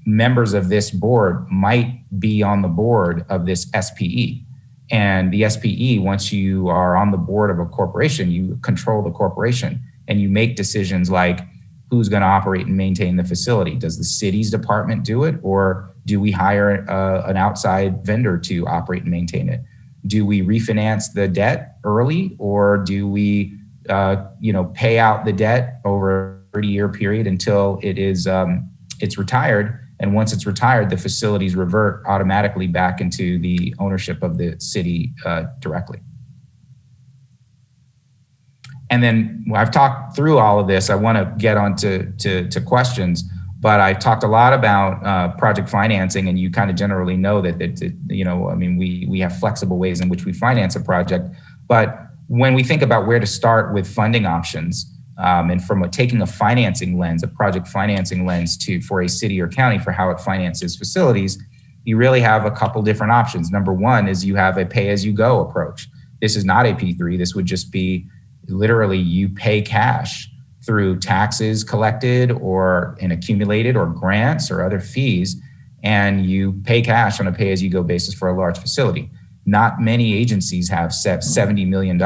members of this board might be on the board of this SPE. And the SPE, once you are on the board of a corporation, you control the corporation and you make decisions like who's going to operate and maintain the facility. Does the city's department do it, or do we hire an outside vendor to operate and maintain it? Do we refinance the debt early, or do we pay out the debt over a 30-year period until it is it's retired? And once it's retired, the facilities revert automatically back into the ownership of the city directly. And then I've talked through all of this. I want to get on to questions, but I talked a lot about project financing, and you kind of generally know that we have flexible ways in which we finance a project. But when we think about where to start with funding options, and from taking a financing lens, a project financing lens for a city or county for how it finances facilities, you really have a couple different options. Number one is you have a pay-as-you-go approach. This is not a P3. This would just be literally you pay cash through taxes collected or accumulated or grants or other fees, and you pay cash on a pay-as-you-go basis for a large facility. Not many agencies have $70 million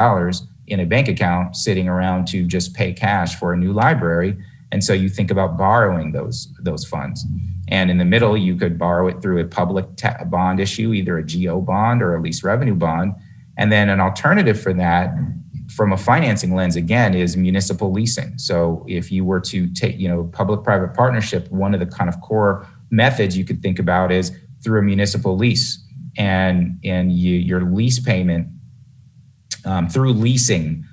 in a bank account sitting around to just pay cash for a new library. And so you think about borrowing those funds. And in the middle, you could borrow it through a public bond issue, either a GO bond or a lease revenue bond. And then an alternative for that, from a financing lens, again, is municipal leasing. So if you were to take, public-private partnership, one of the kind of core methods you could think about is through a municipal lease. And your lease payment, through leasing,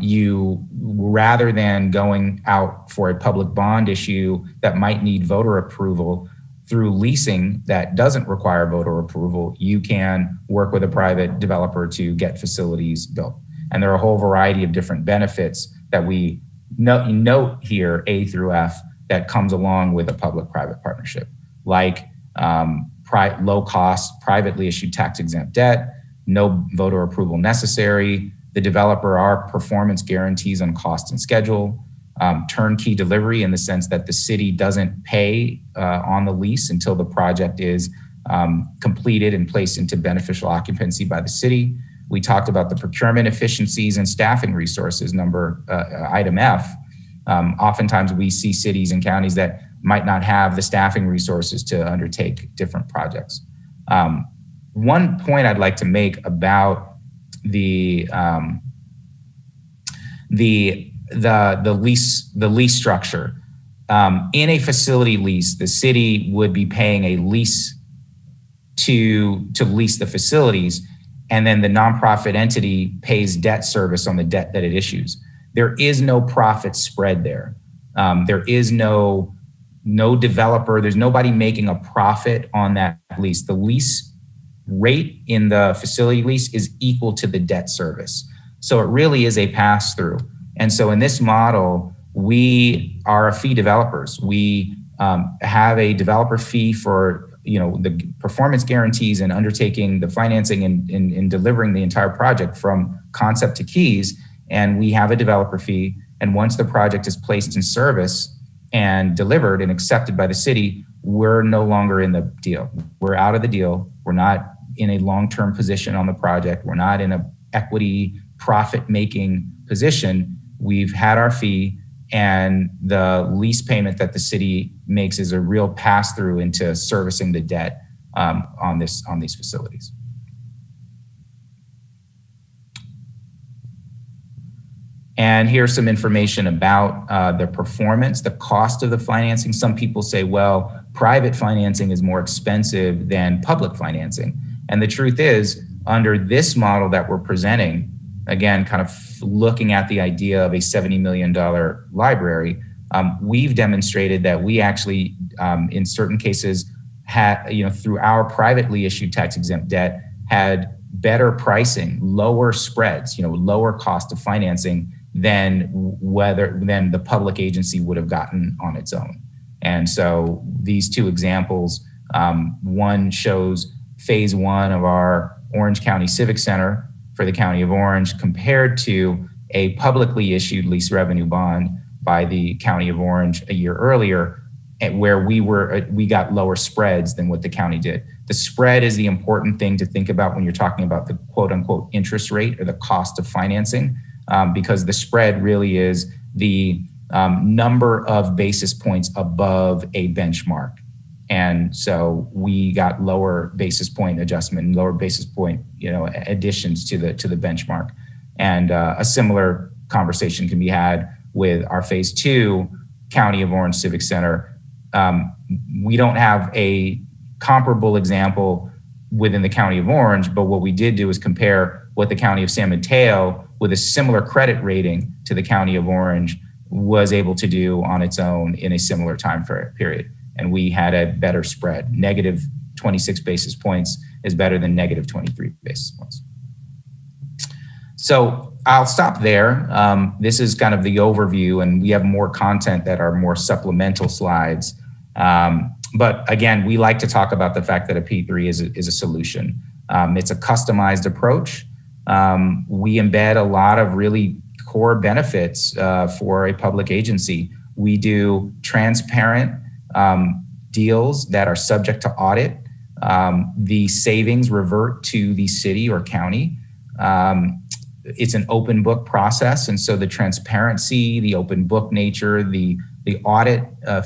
you, rather than going out for a public bond issue that might need voter approval, through leasing that doesn't require voter approval, you can work with a private developer to get facilities built. And there are a whole variety of different benefits that we note here, A through F, that comes along with a public-private partnership, like low cost, privately issued tax-exempt debt, no voter approval necessary. The developer are performance guarantees on cost and schedule, turnkey delivery in the sense that the city doesn't pay on the lease until the project is completed and placed into beneficial occupancy by the city. We talked about the procurement efficiencies and staffing resources, item F. Oftentimes we see cities and counties that might not have the staffing resources to undertake different projects. One point I'd like to make about the lease structure. In a facility lease, the city would be paying a lease to lease the facilities, and then the nonprofit entity pays debt service on the debt that it issues. There is no profit spread there. There is no developer, there's nobody making a profit on that lease. The lease rate in the facility lease is equal to the debt service. So it really is a pass-through. And so in this model, we are fee developers. We have a developer fee for the performance guarantees and undertaking the financing and delivering the entire project from concept to keys. And we have a developer fee. And once the project is placed in service and delivered and accepted by the city, we're no longer in the deal. We're out of the deal. We're not in a long-term position on the project. We're not in an equity profit-making position. We've had our fee, and the lease payment that the city makes is a real pass through into servicing the debt on these facilities. And here's some information about the performance, the cost of the financing. Some people say, well, private financing is more expensive than public financing. And the truth is, under this model that we're presenting, again, kind of looking at the idea of a $70 million library, we've demonstrated that we actually, in certain cases, had, through our privately issued tax-exempt debt, had better pricing, lower spreads, lower cost of financing than the public agency would have gotten on its own. And so these two examples, one shows phase one of our Orange County Civic Center for the County of Orange compared to a publicly issued lease revenue bond by the County of Orange a year earlier, where we got lower spreads than what the county did. The spread is the important thing to think about when you're talking about the quote unquote interest rate or the cost of financing, because the spread really is the number of basis points above a benchmark. And so we got lower basis point adjustment and lower basis point, additions to the benchmark. And a similar conversation can be had with our phase two County of Orange Civic Center. We don't have a comparable example within the County of Orange, but what we did do is compare what the County of San Mateo, with a similar credit rating to the County of Orange, was able to do on its own in a similar time period. And we had a better spread. Negative 26 basis points is better than negative 23 basis points. So I'll stop there. This is kind of the overview, and we have more content that are more supplemental slides. But again, we like to talk about the fact that a P3 is a solution. It's a customized approach. We embed a lot of really core benefits for a public agency. We do transparent deals that are subject to audit. The savings revert to the city or county. It's an open book process, and so the transparency, the open book nature, the audit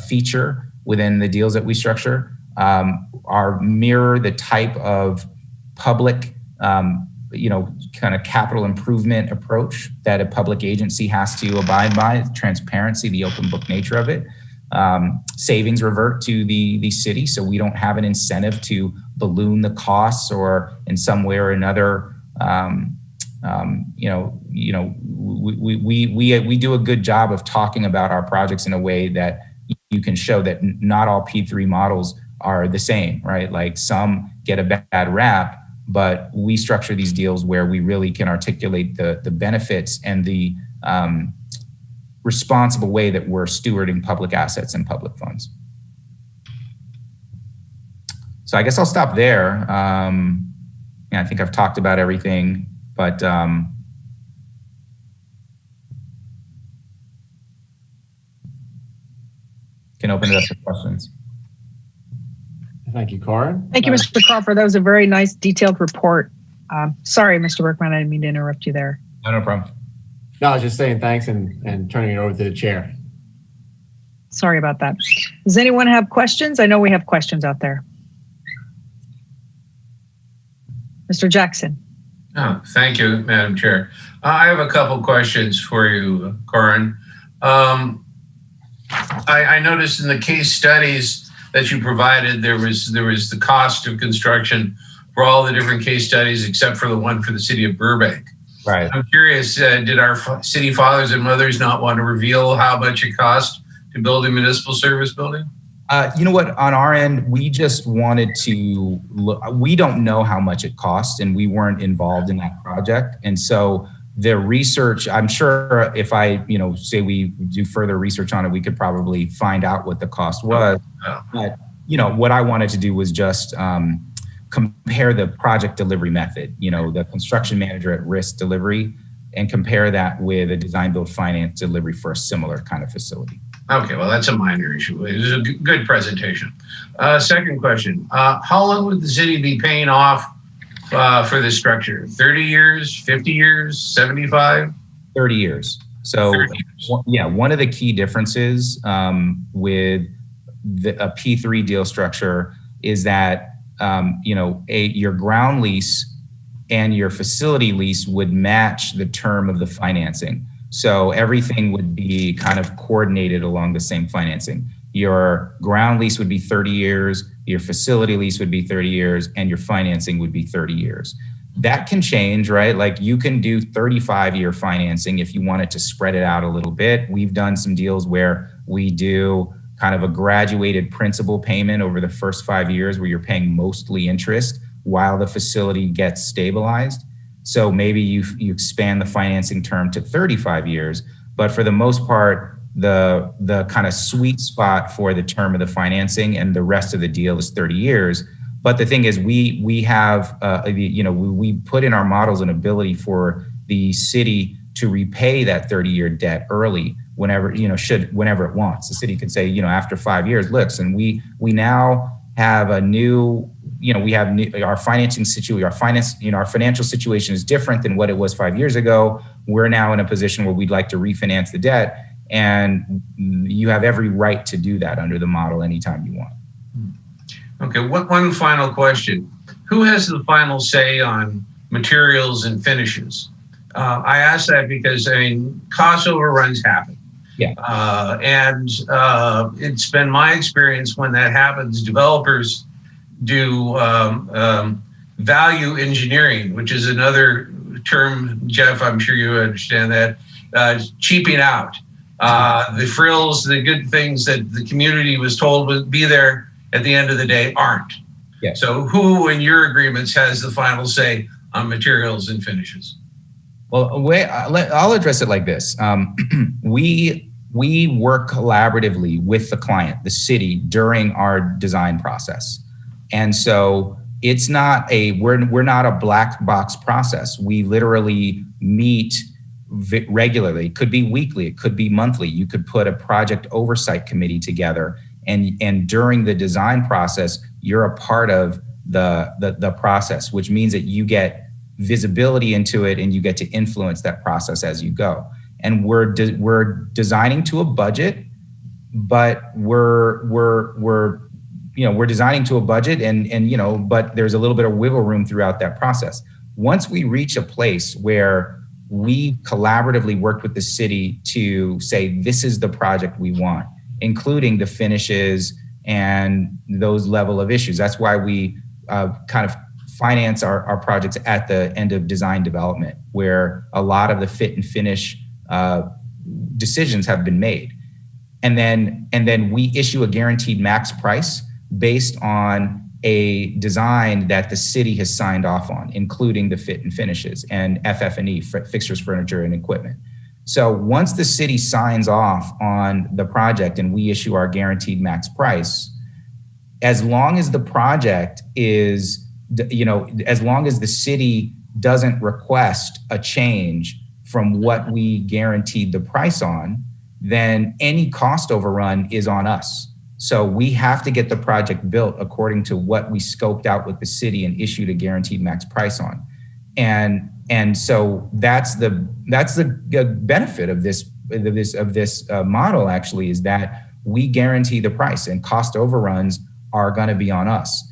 feature within the deals that we structure are mirror the type of public, kind of capital improvement approach that a public agency has to abide by. Transparency, the open book nature of it. Savings revert to the city, so we don't have an incentive to balloon the costs or in some way or another. We do a good job of talking about our projects in a way that you can show that not all P3 models are the same, right? Like some get a bad rap, but we structure these deals where we really can articulate the benefits and the responsible way that we're stewarding public assets and public funds. So I guess I'll stop there. I think I've talked about everything, but can open it up for questions. Thank you, Corin. Thank you, Mr. Crawford. That was a very nice detailed report. Sorry, Mr. Berkman, I didn't mean to interrupt you there. No problem. No, I was just saying thanks and turning it over to the chair. Sorry about that. Does anyone have questions? I know we have questions out there. Mr. Jackson. Oh, thank you, Madam Chair. I have a couple questions for you, Corin. I noticed in the case studies that you provided, there was the cost of construction for all the different case studies except for the one for the city of Burbank. Right. I'm curious, did our city fathers and mothers not want to reveal how much it cost to build a municipal service building? You know what? On our end, we just wanted to look. We don't know how much it costs, and we weren't involved in that project. And so the research, I'm sure if I, say we do further research on it, we could probably find out what the cost was. But, what I wanted to do was just compare the project delivery method, the construction manager at risk delivery, and compare that with a design build finance delivery for a similar kind of facility. Okay, well, that's a minor issue. It was a good presentation. Second question, how long would the city be paying off for this structure? 30 years, 50 years, 75? 30 years. So 30 years. one of the key differences with a P3 deal structure is that your ground lease and your facility lease would match the term of the financing. So everything would be kind of coordinated along the same financing. Your ground lease would be 30 years, your facility lease would be 30 years, and your financing would be 30 years. That can change, right? Like you can do 35-year financing if you wanted to spread it out a little bit. We've done some deals where we do kind of a graduated principal payment over the first 5 years where you're paying mostly interest while the facility gets stabilized. So maybe you expand the financing term to 35 years, but for the most part, the kind of sweet spot for the term of the financing and the rest of the deal is 30 years. But the thing is, we have we put in our models an ability for the city to repay that 30-year debt early whenever it wants. The city could say, after 5 years, looks, and we now have a new, our financing situation, our financial situation is different than what it was 5 years ago. We're now in a position where we'd like to refinance the debt, and you have every right to do that under the model anytime you want. Okay, one final question. Who has the final say on materials and finishes? I ask that because, cost overruns happen. Yeah. And it's been my experience when that happens, developers do value engineering, which is another term, Jeff, I'm sure you understand that, cheaping out. The frills, the good things that the community was told would be there at the end of the day aren't. Yeah. So who in your agreements has the final say on materials and finishes? Well, I'll address it like this. We work collaboratively with the client, the city, during our design process. And so it's not we're not a black box process. We literally meet regularly. It could be weekly, it could be monthly. You could put a project oversight committee together, and during the design process, you're a part of the process, which means that you get visibility into it and you get to influence that process as you go. And we're designing to a budget, but we're designing to a budget and but there's a little bit of wiggle room throughout that process. Once we reach a place where we collaboratively worked with the city to say, this is the project we want, including the finishes and those level of issues. That's why we kind of finance our projects at the end of design development, where a lot of the fit and finish decisions have been made. And then we issue a guaranteed max price based on a design that the city has signed off on, including the fit and finishes and FF&E, fixtures, furniture, and equipment. So once the city signs off on the project and we issue our guaranteed max price, as long as the project is, as long as the city doesn't request a change from what we guaranteed the price on, then any cost overrun is on us. So we have to get the project built according to what we scoped out with the city and issued a guaranteed max price on. And so that's the benefit of this model, actually, is that we guarantee the price and cost overruns are going to be on us.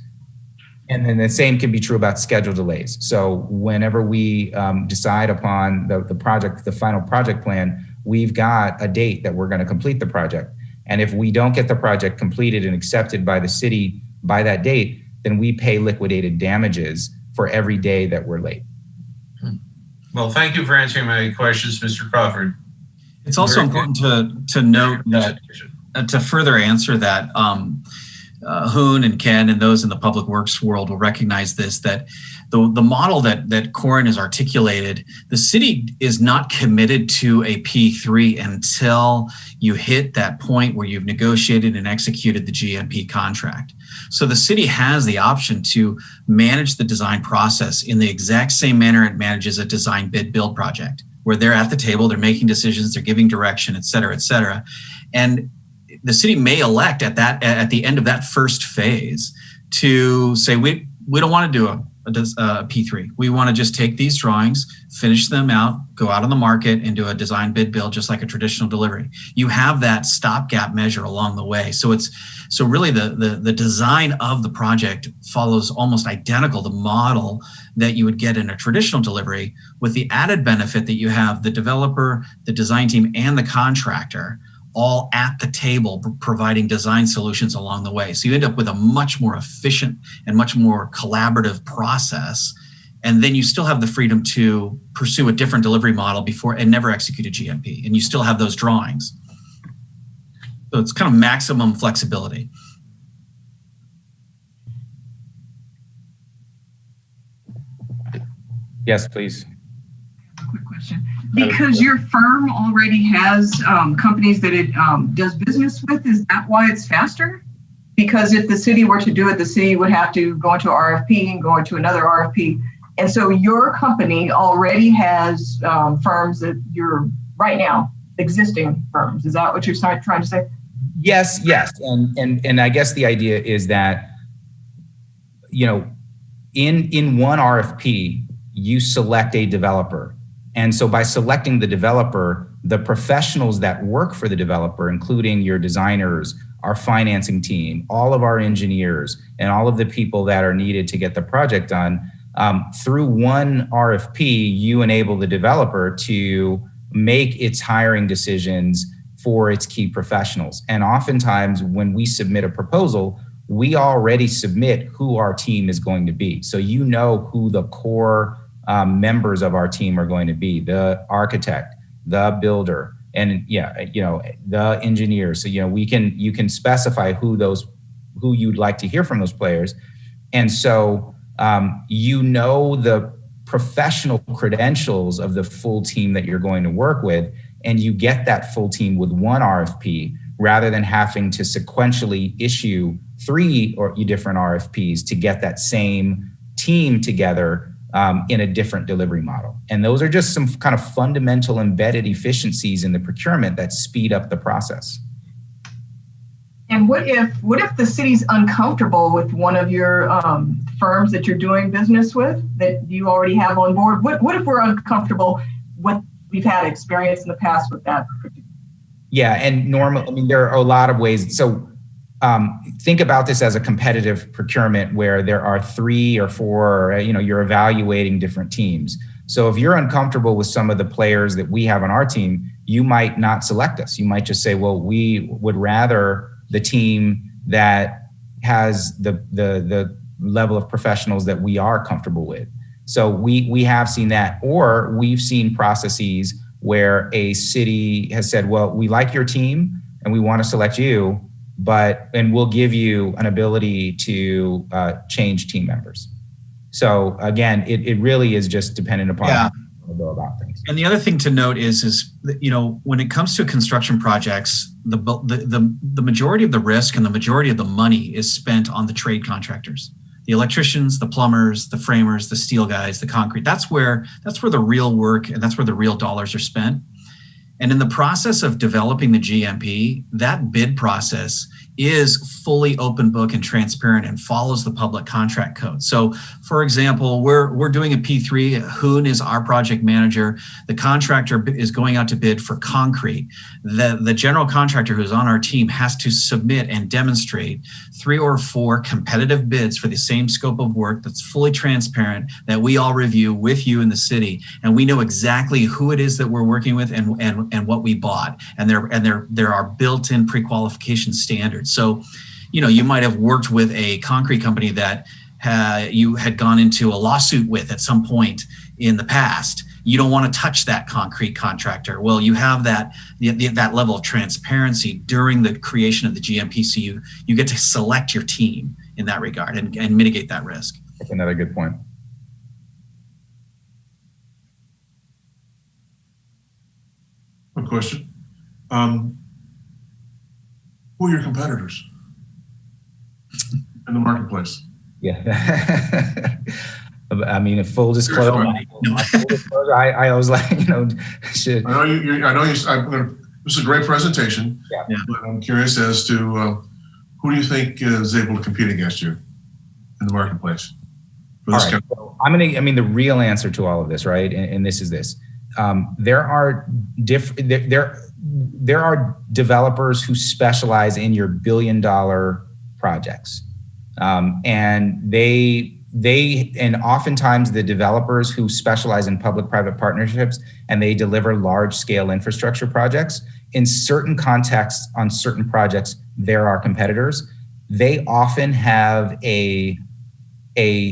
And then the same can be true about schedule delays. So whenever we decide upon the project, the final project plan, we've got a date that we're going to complete the project. And if we don't get the project completed and accepted by the city by that date, then we pay liquidated damages for every day that we're late. Well, thank you for answering my questions, Mr. Crawford. It's also important to note that to further answer that, Hoon and Ken and those in the public works world will recognize this, that the model that Corin has articulated, the city is not committed to a P3 until you hit that point where you've negotiated and executed the GMP contract. So the city has the option to manage the design process in the exact same manner it manages a design bid build project, where they're at the table, they're making decisions, they're giving direction, et cetera, et cetera. And the city may elect at the end of that first phase to say, we don't want to do a P3. We want to just take these drawings, finish them out, go out on the market and do a design bid build just like a traditional delivery. You have that stopgap measure along the way. So really the design of the project follows almost identical the model that you would get in a traditional delivery, with the added benefit that you have the developer, the design team, and the contractor all at the table providing design solutions along the way. So you end up with a much more efficient and much more collaborative process. And then you still have the freedom to pursue a different delivery model before and never execute a GMP. And you still have those drawings. So it's kind of maximum flexibility. Yes, please. Quick question. Because your firm already has companies that it does business with, is that why it's faster? Because if the city were to do it, the city would have to go into RFP and go into another RFP. And so your company already has firms that you're right now, existing firms. Is that what you're trying to say? Yes. And I guess the idea is that, you know, in one RFP, you select a developer. And so by selecting the developer, the professionals that work for the developer, including your designers, our financing team, all of our engineers, and all of the people that are needed to get the project done, through one RFP, you enable the developer to make its hiring decisions for its key professionals. And oftentimes when we submit a proposal, we already submit who our team is going to be. So you know who the core members of our team are going to be: the architect, the builder, and the engineer. So you can specify who you'd like to hear from those players, and so the professional credentials of the full team that you're going to work with, and you get that full team with one RFP rather than having to sequentially issue 3 or different RFPs to get that same team together in a different delivery model. And those are just some kind of fundamental embedded efficiencies in the procurement that speed up the process. And what if the city's uncomfortable with one of your firms that you're doing business with that you already have on board? What if we're uncomfortable with, we've had experience in the past with that? Yeah, and there are a lot of ways. So think about this as a competitive procurement where there are 3 or 4, you're evaluating different teams. So if you're uncomfortable with some of the players that we have on our team, you might not select us. You might just say, well, we would rather the team that has the level of professionals that we are comfortable with. So we have seen that, or we've seen processes where a city has said, well, we like your team and we want to select you, and we'll give you an ability to change team members. So again, it really is just dependent upon how you go about things. And the other thing to note is when it comes to construction projects, the majority of the risk and the majority of the money is spent on the trade contractors, the electricians, the plumbers, the framers, the steel guys, the concrete. That's where the real work and that's where the real dollars are spent. And in the process of developing the GMP, that bid process is fully open book and transparent and follows the public contract code. So for example, we're doing a P3, Hoon is our project manager. The contractor is going out to bid for concrete. The general contractor who's on our team has to submit and demonstrate 3 or 4 competitive bids for the same scope of work that's fully transparent, that we all review with you in the city. And we know exactly who it is that we're working with and what we bought. And there are built-in pre-qualification standards. So, you might have worked with a concrete company that you had gone into a lawsuit with at some point in the past. You don't want to touch that concrete contractor. Well, you have that level of transparency during the creation of the GMP, so you get to select your team in that regard and mitigate that risk. That's another good point. One question. Who are your competitors in the marketplace? Yeah. I mean, full disclosure, I was like, shit. I know you. This is a great presentation. Yeah. But I'm curious as to who do you think is able to compete against you in the marketplace? for All this right. county? So the real answer to all of this, right? And this is this. There are developers who specialize in your $1 billion projects. And oftentimes the developers who specialize in public-private partnerships and they deliver large-scale infrastructure projects, in certain contexts on certain projects, there are competitors. They often have a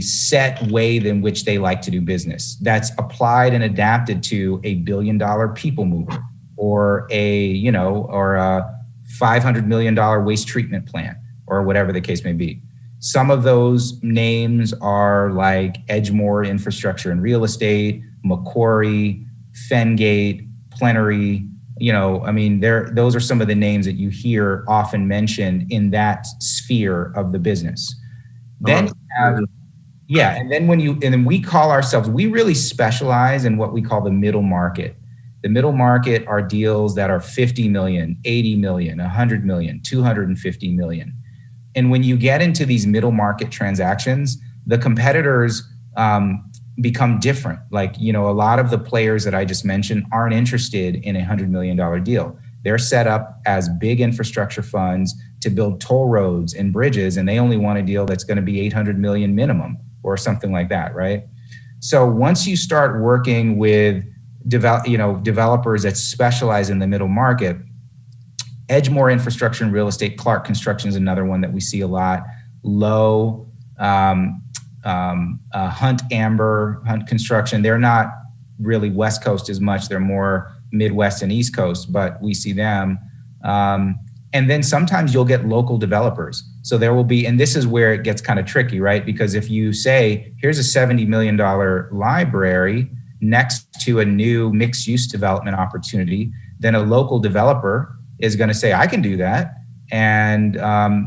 set way in which they like to do business that's applied and adapted to a $1 billion people mover or a $500 million waste treatment plant or whatever the case may be. Some of those names are like Edgemoor Infrastructure and Real Estate, Macquarie, Fengate, Plenary. Those are some of the names that you hear often mentioned in that sphere of the business. Then and then we call ourselves, we really specialize in what we call the middle market. The middle market are deals that are 50 million, 80 million, 100 million, 250 million. And when you get into these middle market transactions, the competitors become different. Like, a lot of the players that I just mentioned aren't interested in a $100 million deal. They're set up as big infrastructure funds to build toll roads and bridges, and they only want a deal that's going to be 800 million minimum or something like that, right? So once you start working with developers that specialize in the middle market, Edgemoor Infrastructure and Real Estate, Clark Construction is another one that we see a lot. Hunt Construction, they're not really West Coast as much. They're more Midwest and East Coast, but we see them. And then sometimes you'll get local developers. So there will be, and this is where it gets kind of tricky, right? Because if you say, here's a $70 million library next to a new mixed use development opportunity, then a local developer is going to say, I can do that. And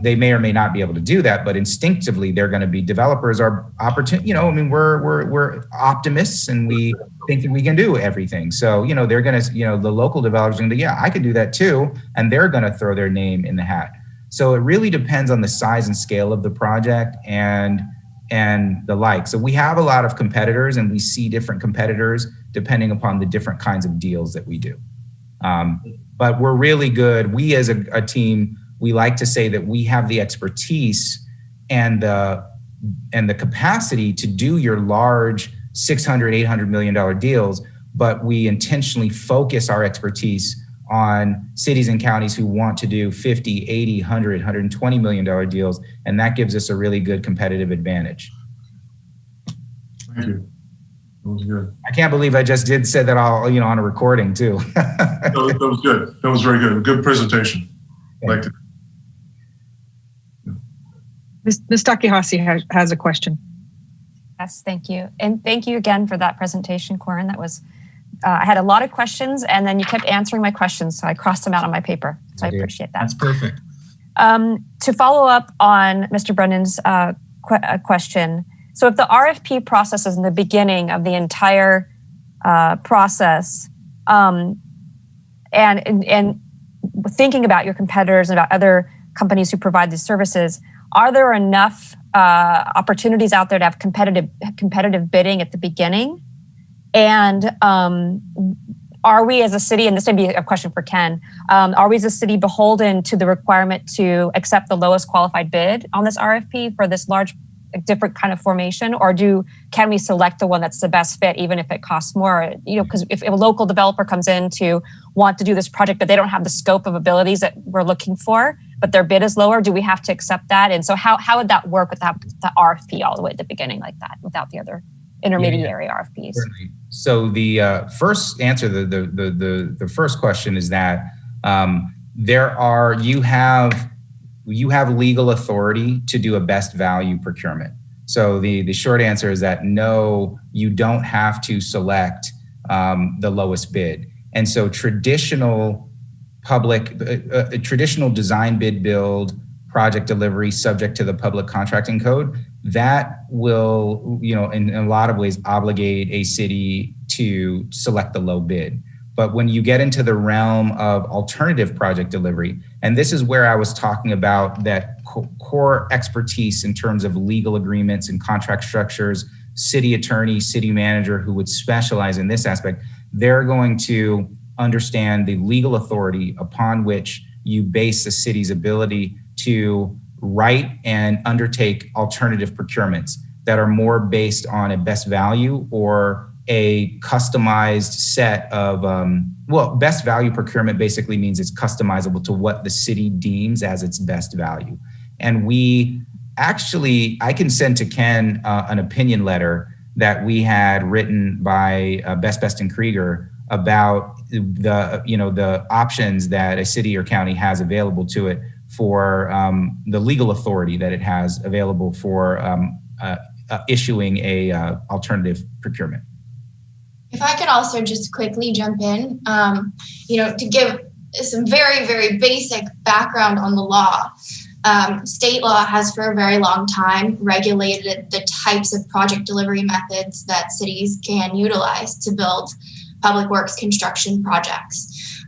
they may or may not be able to do that, but instinctively they're going to be, developers are we're optimists and we think that we can do everything. So, they're going to, the local developers are going to, yeah, I can do that too. And they're going to throw their name in the hat. So it really depends on the size and scale of the project and the like. So we have a lot of competitors and we see different competitors depending upon the different kinds of deals that we do. But we're really good. We as a team, we like to say that we have the expertise and the capacity to do your large $600, $800 million deals, but we intentionally focus our expertise on cities and counties who want to do 50, 80, 100, $120 million deals, and that gives us a really good competitive advantage. Thank you. That was good. I can't believe I just said that all, on a recording too. That was good. That was very good. Good presentation. Liked it. Ms. Takehasi has a question. Yes, thank you. And thank you again for that presentation, Corin. That was, I had a lot of questions and then you kept answering my questions. So I crossed them out on my paper. So I appreciate that. That's perfect. To follow up on Mr. Brennan's question, so if the RFP process is in the beginning of the entire process, and thinking about your competitors and about other companies who provide these services, are there enough opportunities out there to have competitive bidding at the beginning? And are we as a city, and this may be a question for Ken, are we as a city beholden to the requirement to accept the lowest qualified bid on this RFP for this large, different kind of formation? Or can we select the one that's the best fit, even if it costs more? Because if a local developer comes in to want to do this project, but they don't have the scope of abilities that we're looking for, but their bid is lower, do we have to accept that? And so how would that work without the RFP all the way at the beginning like that, without the other intermediary RFPs? Certainly. So the first answer, the first question is that you have legal authority to do a best value procurement. So the short answer is that no, you don't have to select the lowest bid. And so traditional design bid build project delivery subject to the public contracting code, that will, in a lot of ways obligate a city to select the low bid. But when you get into the realm of alternative project delivery, and this is where I was talking about that core expertise in terms of legal agreements and contract structures, city attorney, city manager who would specialize in this aspect. They're going to understand the legal authority upon which you base the city's ability to write and undertake alternative procurements that are more based on a best value or a customized set of, best value procurement basically means it's customizable to what the city deems as its best value. And I can send to Ken an opinion letter that we had written by Best and Krieger about the options that a city or county has available to it for the legal authority that it has available for issuing a alternative procurement. If I could also just quickly jump in, to give some very, very basic background on the law. State law has for a very long time regulated the types of project delivery methods that cities can utilize to build public works construction projects.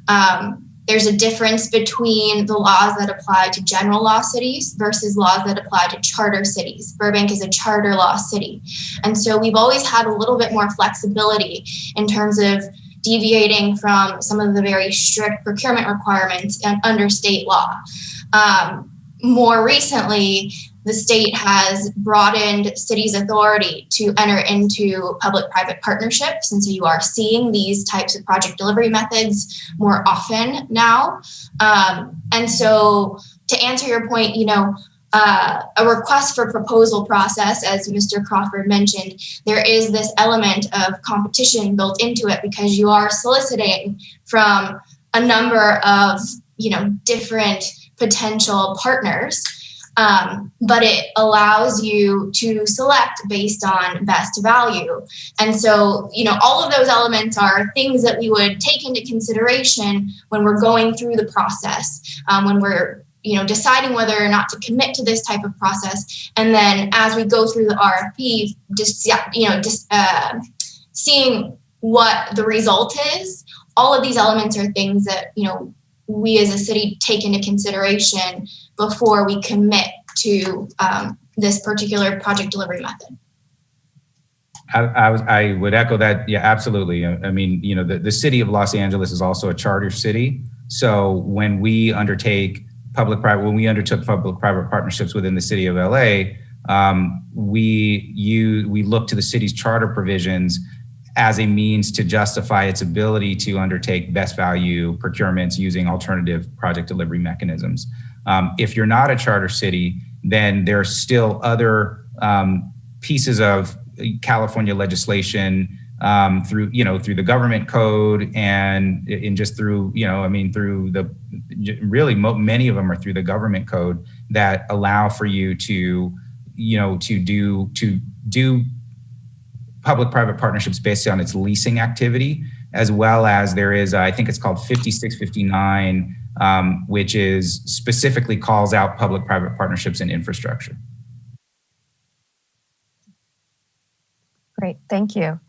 There's a difference between the laws that apply to general law cities versus laws that apply to charter cities. Burbank is a charter law city. And so we've always had a little bit more flexibility in terms of deviating from some of the very strict procurement requirements under state law. More recently, the state has broadened cities' authority to enter into public-private partnerships. And so you are seeing these types of project delivery methods more often now. And so to answer your point, a request for proposal process, as Mr. Crawford mentioned, there is this element of competition built into it because you are soliciting from a number of, different potential partners. But it allows you to select based on best value. And so, all of those elements are things that we would take into consideration when we're going through the process, when we're, deciding whether or not to commit to this type of process. And then as we go through the RFP, seeing what the result is, all of these elements are things that, we as a city take into consideration before we commit to this particular project delivery method. I would echo that. Yeah, absolutely. I mean, the city of Los Angeles is also a charter city. So when we undertook public-private partnerships within the city of LA, we look to the city's charter provisions as a means to justify its ability to undertake best value procurements using alternative project delivery mechanisms. If you're not a charter city, then there are still other pieces of California legislation through the government code and just through, many of them are through the government code that allow for you to do public-private partnerships based on its leasing activity, as well as there is, I think it's called 5659, which is specifically calls out public-private partnerships in infrastructure. Great, thank you.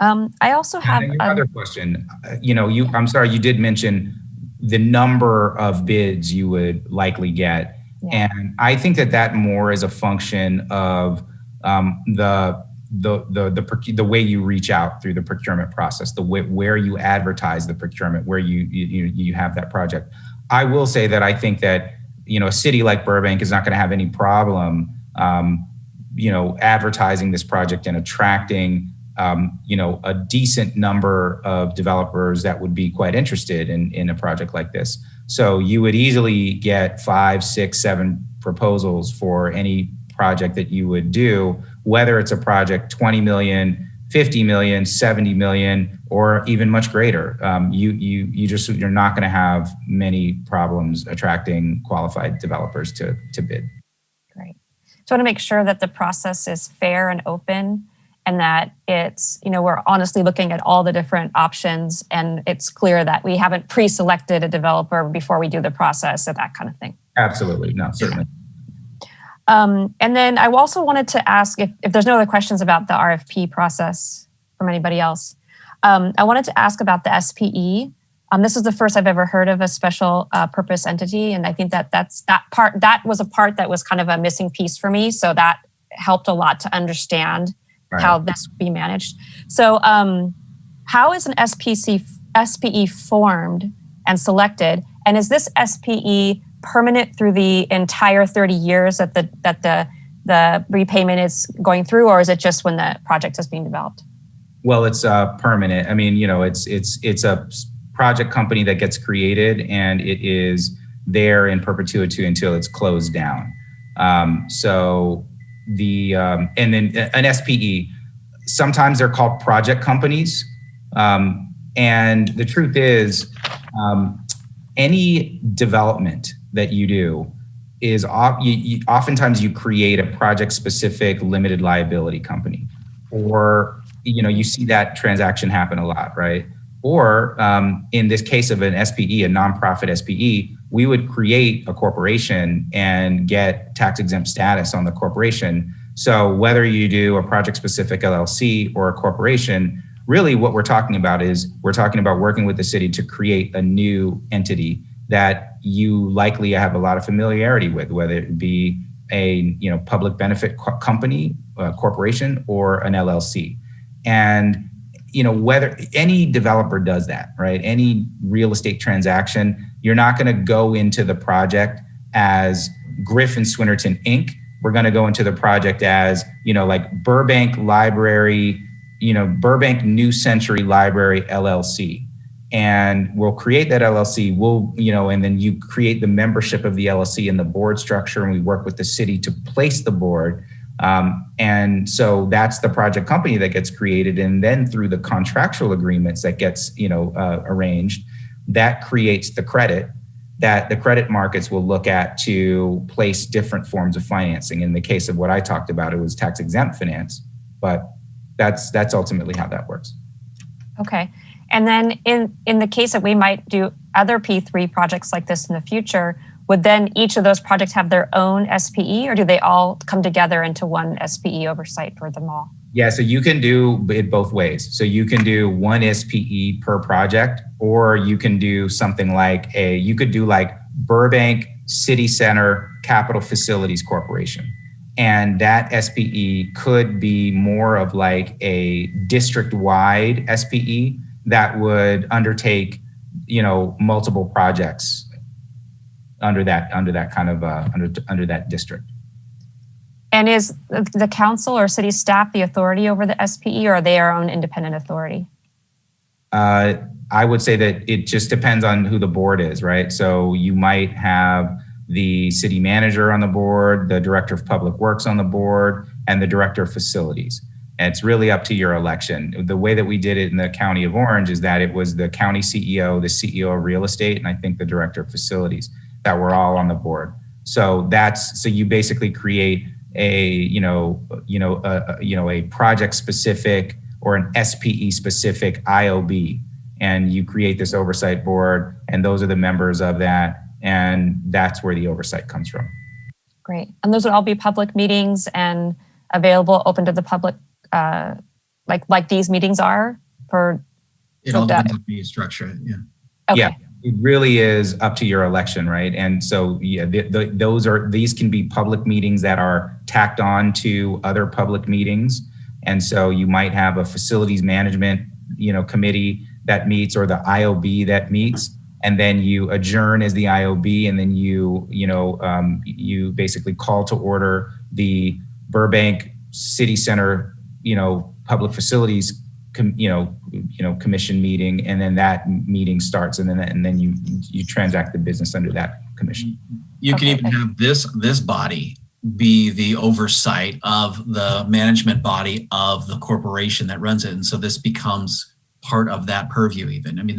I also have another question. I'm sorry, you did mention the number of bids you would likely get, and I think that more is a function of the way you reach out through the procurement process, where you advertise the procurement, where you have that project. I will say that I think that a city like Burbank is not going to have any problem advertising this project and attracting a decent number of developers that would be quite interested in a project like this. So you would easily get 5, 6, 7 proposals for any project that you would do, whether it's a project 20 million, 50 million, 70 million, or even much greater. You're not going to have many problems attracting qualified developers to bid. Great. So I want to make sure that the process is fair and open, and that it's, we're honestly looking at all the different options, and it's clear that we haven't pre-selected a developer before we do the process and that kind of thing. Absolutely. No, certainly. And then I also wanted to ask if there's no other questions about the RFP process from anybody else. I wanted to ask about the SPE. This is the first I've ever heard of a special purpose entity, and I think that that was a part that was kind of a missing piece for me. So that helped a lot to understand how this would be managed. So, how is an SPE formed and selected, and is this SPE permanent through the entire 30 years that the repayment is going through, or is it just when the project is being developed? Well, it's permanent. I mean, it's a project company that gets created, and it is there in perpetuity until it's closed down. So the and then an SPE, sometimes they're called project companies, and the truth is, any development that you do is oftentimes you create a project-specific limited liability company, or you see that transaction happen a lot, right? Or in this case of an SPE, a nonprofit SPE, we would create a corporation and get tax-exempt status on the corporation. So whether you do a project-specific LLC or a corporation, really what we're talking about is we're talking about working with the city to create a new entity that you likely have a lot of familiarity with, whether it be a public benefit company, a corporation, or an LLC. And whether any developer does that, right? Any real estate transaction, you're not going to go into the project as Griffin Swinnerton Inc. We're going to go into the project as, like Burbank Library, Burbank New Century Library LLC. And we'll create that LLC. And then you create the membership of the LLC and the board structure, and we work with the city to place the board. And so that's the project company that gets created. And then through the contractual agreements that gets, arranged, that creates the credit that the credit markets will look at to place different forms of financing. In the case of what I talked about, it was tax exempt finance, but that's ultimately how that works. Okay. And then in the case that we might do other P3 projects like this in the future, would then each of those projects have their own SPE, or do they all come together into one SPE oversight for them all? Yeah, so you can do it both ways. So you can do one SPE per project, or you can do something like Burbank City Center Capital Facilities Corporation. And that SPE could be more of like a district-wide SPE that would undertake, multiple projects under that kind of under that district. And is the council or city staff the authority over the SPE, or are they our own independent authority? I would say that it just depends on who the board is, right? So you might have the city manager on the board, the director of public works on the board, and the director of facilities. And it's really up to your election. The way that we did it in the County of Orange is that it was the county CEO, the CEO of real estate, and I think the director of facilities that were all on the board. So you basically create a project specific or an SPE specific IOB, and you create this oversight board, and those are the members of that, and that's where the oversight comes from. Great. And those would all be public meetings and available, open to the public, like these meetings are for. It all depends on the structure. Yeah. Okay. Yeah. It really is up to your election, right? And so, yeah, these can be public meetings that are tacked on to other public meetings. And so you might have a facilities management, committee that meets, or the IOB that meets, and then you adjourn as the IOB, and then you basically call to order the Burbank City Center, public facilities commission meeting, and then that meeting starts, and then you transact the business under that commission. You can even have this body be the oversight of the management body of the corporation that runs it, and so this becomes part of that purview. Even, I mean,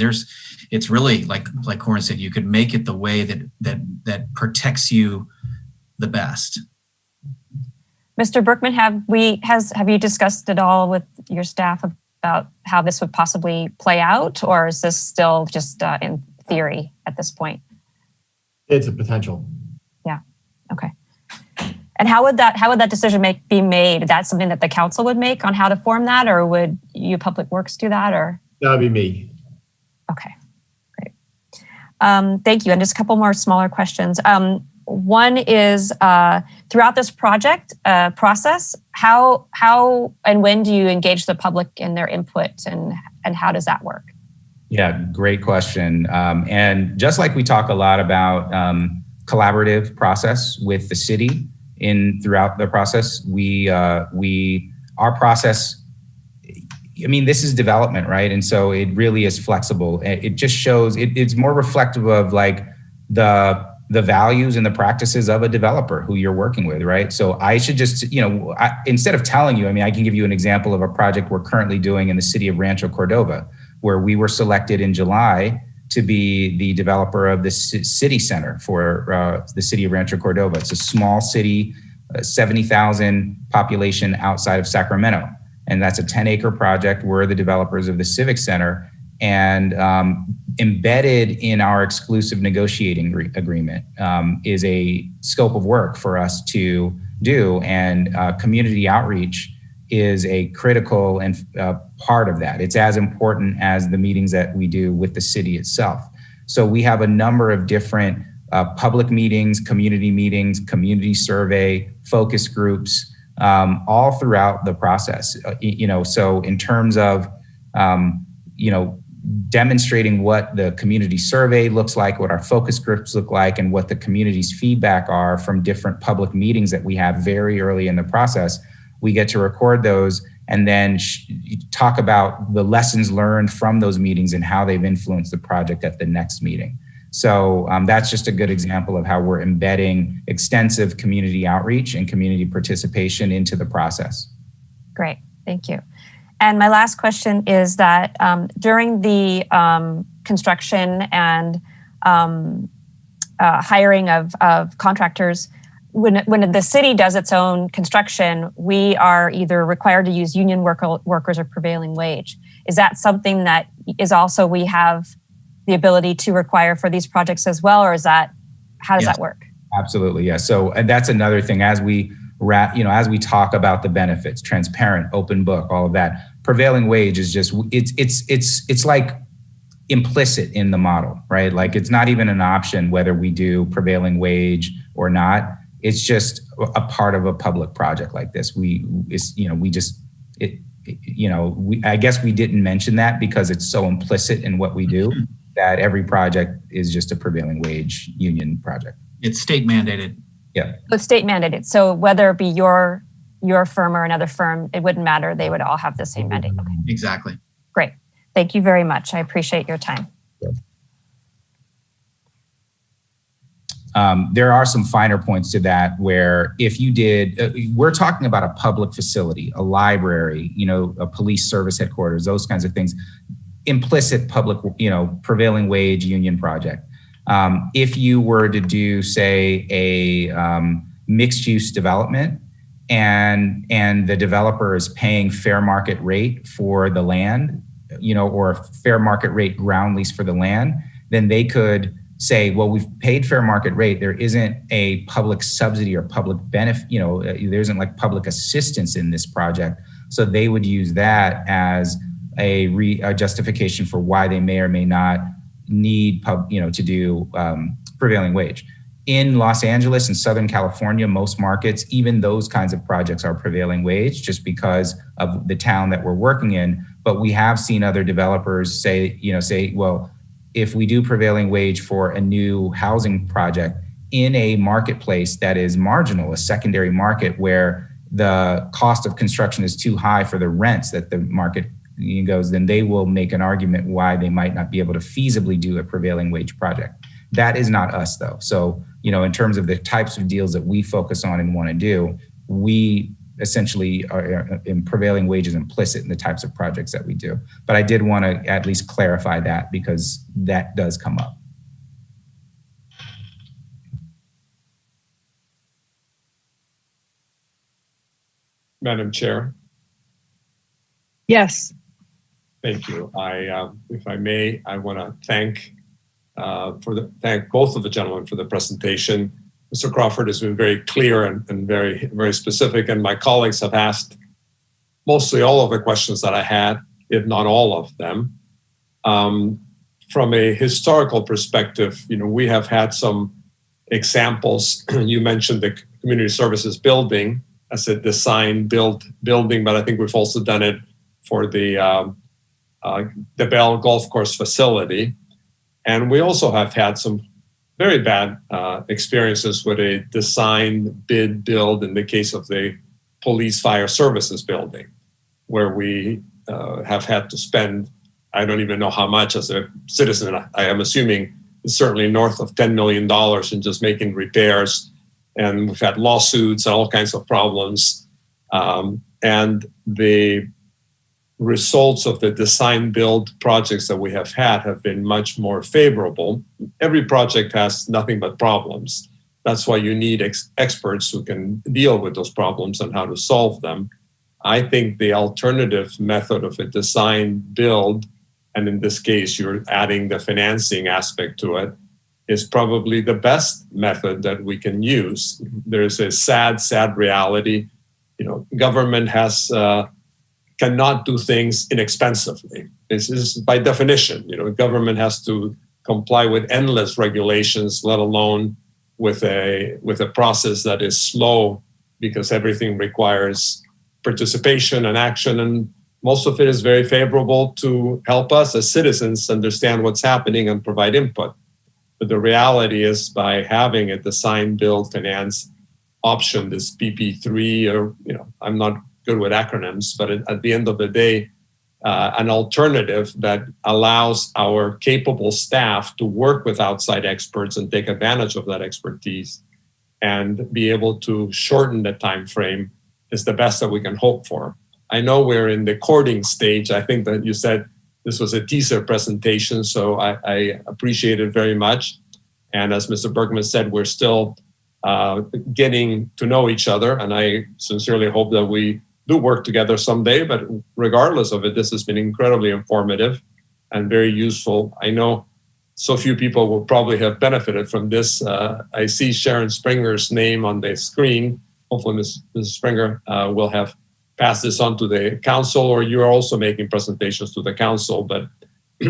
it's really like Corin said, you could make it the way that protects you the best. Mr. Berkman, have you discussed at all with your staff about how this would possibly play out, or is this still just in theory at this point? It's a potential. Yeah. Okay. And how would that decision be made? That's something that the council would make on how to form that, or would you Public Works do that, or? That would be me. Okay. Great. Thank you. And just a couple more smaller questions. One is throughout this project process, how and when do you engage the public in their input, and how does that work? Yeah, great question. And just like we talk a lot about collaborative process with the city throughout the process, our process, I mean, this is development, right? And so it really is flexible. It just shows, it's more reflective of like the values and the practices of a developer who you're working with, right? So I should just, instead of telling you, I mean, I can give you an example of a project we're currently doing in the city of Rancho Cordova, where we were selected in July to be the developer of the city center for the city of Rancho Cordova. It's a small city, 70,000 population outside of Sacramento. And that's a 10-acre project. We're the developers of the Civic Center. And embedded in our exclusive negotiating agreement is a scope of work for us to do. And community outreach is a critical and part of that. It's as important as the meetings that we do with the city itself. So we have a number of different public meetings, community survey, focus groups, all throughout the process. So in terms of, demonstrating what the community survey looks like, what our focus groups look like, and what the community's feedback are from different public meetings that we have very early in the process, we get to record those and then talk about the lessons learned from those meetings and how they've influenced the project at the next meeting. So that's just a good example of how we're embedding extensive community outreach and community participation into the process. Great, thank you. And my last question is that during the construction and hiring of contractors, when the city does its own construction, we are either required to use union workers or prevailing wage. Is that something that is also we have the ability to require for these projects as well, or is that, how does that work? Absolutely, yeah. So, and that's another thing as we as we talk about the benefits, transparent, open book, all of that, prevailing wage is just, it's like implicit in the model, right? Like it's not even an option whether we do prevailing wage or not. It's just a part of a public project like this. I guess we didn't mention that because it's so implicit in what we do that every project is just a prevailing wage union project. It's state mandated. Yeah. It's state mandated. So whether it be your firm or another firm, it wouldn't matter. They would all have the same mandate. Okay. Exactly. Great. Thank you very much. I appreciate your time. There are some finer points to that where if you did, we're talking about a public facility, a library, a police service headquarters, those kinds of things, implicit public, prevailing wage union project. If you were to do, say, a mixed use development and the developer is paying fair market rate for the land, or a fair market rate ground lease for the land, then they could say, well, we've paid fair market rate. There isn't a public subsidy or public benefit, there isn't like public assistance in this project. So they would use that as a justification for why they may or may not need to do prevailing wage. In Los Angeles and Southern California, most markets, even those kinds of projects are prevailing wage just because of the town that we're working in. But we have seen other developers say, well, if we do prevailing wage for a new housing project in a marketplace that is marginal, a secondary market where the cost of construction is too high for the rents that the market goes, then they will make an argument why they might not be able to feasibly do a prevailing wage project. That is not us though. So, in terms of the types of deals that we focus on and want to do, we essentially are in prevailing wages implicit in the types of projects that we do. But I did want to at least clarify that because that does come up. Madam Chair. Yes. Thank you. If I may, I want to thank both of the gentlemen for the presentation. Mr. Crawford has been very clear and very, very specific, and my colleagues have asked mostly all of the questions that I had, if not all of them. from a historical perspective, we have had some examples. You mentioned the community services building as a design build building, but I think we've also done it for the Bell Golf Course facility. And we also have had some very bad experiences with a design bid build in the case of the police fire services building, where we have had to spend, I don't even know how much as a citizen, I am assuming it's certainly north of $10 million in just making repairs. And we've had lawsuits and all kinds of problems. And the results of the design build projects that we have had have been much more favorable. Every project has nothing but problems. That's why you need experts who can deal with those problems and how to solve them. I think the alternative method of a design build, and in this case, you're adding the financing aspect to it, is probably the best method that we can use. There's a sad reality. Government cannot do things inexpensively. This is by definition. Government has to comply with endless regulations, let alone with a process that is slow, because everything requires participation and action, and most of it is very favorable to help us as citizens understand what's happening and provide input. But the reality is, by having a design, build, finance option, this PP3, or I'm not good with acronyms, but at the end of the day, an alternative that allows our capable staff to work with outside experts and take advantage of that expertise and be able to shorten the time frame is the best that we can hope for. I know we're in the courting stage. I think that you said this was a teaser presentation, so I appreciate it very much. And as Mr. Bergman said, we're still getting to know each other, and I sincerely hope that we do work together someday. But regardless of it, this has been incredibly informative and very useful. I know so few people will probably have benefited from this. I see Sharon Springer's name on the screen. Hopefully Mrs. Springer will have passed this on to the council, or you're also making presentations to the council. But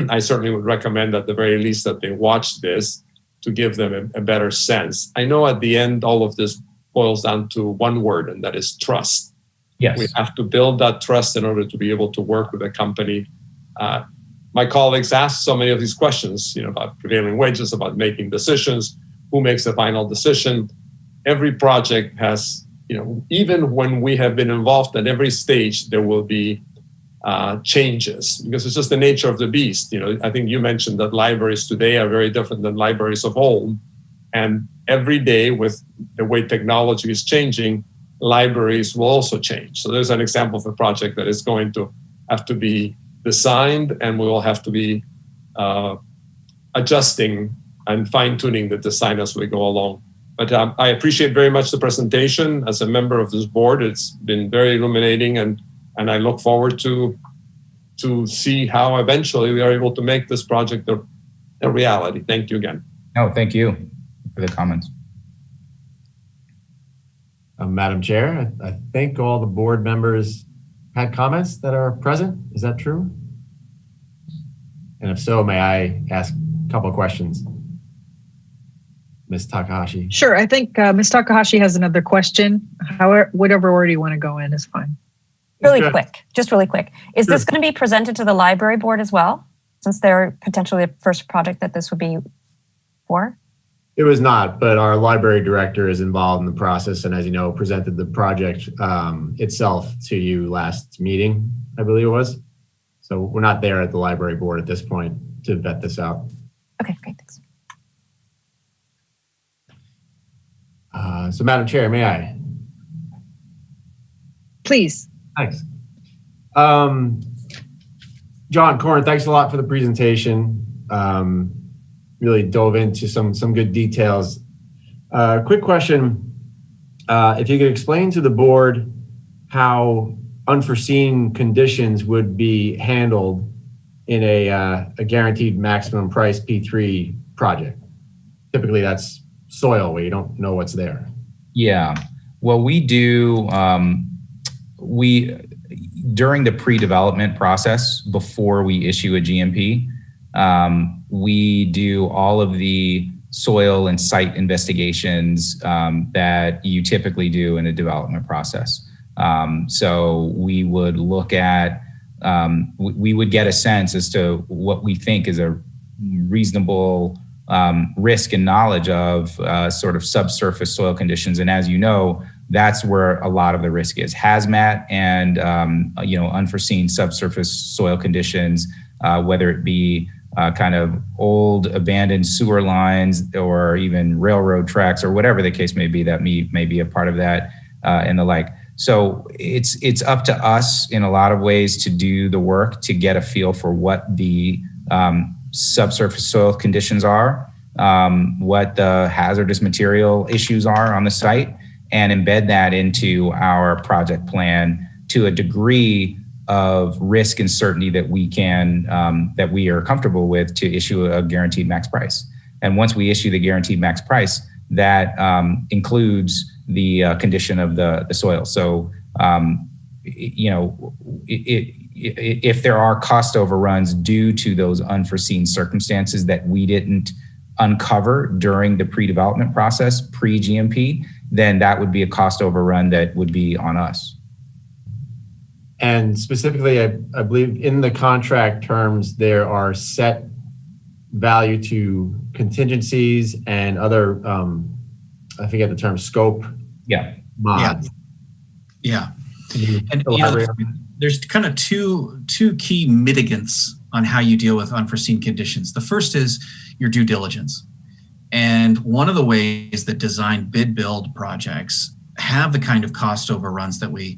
I certainly would recommend at the very least that they watch this to give them a better sense. I know at the end, all of this boils down to one word, and that is trust. Yes. We have to build that trust in order to be able to work with a company. My colleagues asked so many of these questions, about prevailing wages, about making decisions, who makes the final decision. Every project has, even when we have been involved at every stage, there will be changes, because it's just the nature of the beast. I think you mentioned that libraries today are very different than libraries of old. And every day, with the way technology is changing, libraries will also change. So there's an example of a project that is going to have to be designed, and we will have to be adjusting and fine-tuning the design as we go along. But I appreciate very much the presentation. As a member of this board, it's been very illuminating, and I look forward to see how eventually we are able to make this project a reality. Thank you again. No, thank you for the comments. Madam Chair, I think all the board members had comments that are present. Is that true? And if so, may I ask a couple of questions? Ms. Takahashi. Sure. I think Ms. Takahashi has another question. However, whatever order you want to go in is fine. Really quick. Is this going to be presented to the library board as well, since they're potentially the first project that this would be for? It was not, but our library director is involved in the process, and as you know, presented the project itself to you last meeting, I believe it was. So we're not there at the library board at this point to vet this out. Okay, great, thanks. So Madam Chair, may I? Please. Thanks. John, Corin, thanks a lot for the presentation. Really dove into some good details. Quick question. If you could explain to the board how unforeseen conditions would be handled in a guaranteed maximum price P3 project. Typically that's soil where you don't know what's there. Yeah. Well, we do, during the pre-development process, before we issue a GMP, We do all of the soil and site investigations that you typically do in a development process. So we would look at, we would get a sense as to what we think is a reasonable risk and knowledge of sort of subsurface soil conditions. And as you know, that's where a lot of the risk is. Hazmat and unforeseen subsurface soil conditions, whether it be kind of old abandoned sewer lines or even railroad tracks or whatever the case may be, that may be a part of that and the like. So it's up to us in a lot of ways to do the work to get a feel for what the subsurface soil conditions are, what the hazardous material issues are on the site, and embed that into our project plan to a degree of risk and certainty that we can, that we are comfortable with to issue a guaranteed max price. And once we issue the guaranteed max price, that includes the condition of the soil. So, if there are cost overruns due to those unforeseen circumstances that we didn't uncover during the pre-development process, pre-GMP, then that would be a cost overrun that would be on us. And specifically, I believe in the contract terms, there are set value to contingencies and other, I forget the term, scope mods. Yeah. And there's kind of two key mitigants on how you deal with unforeseen conditions. The first is your due diligence. And one of the ways that design bid build projects have the kind of cost overruns that we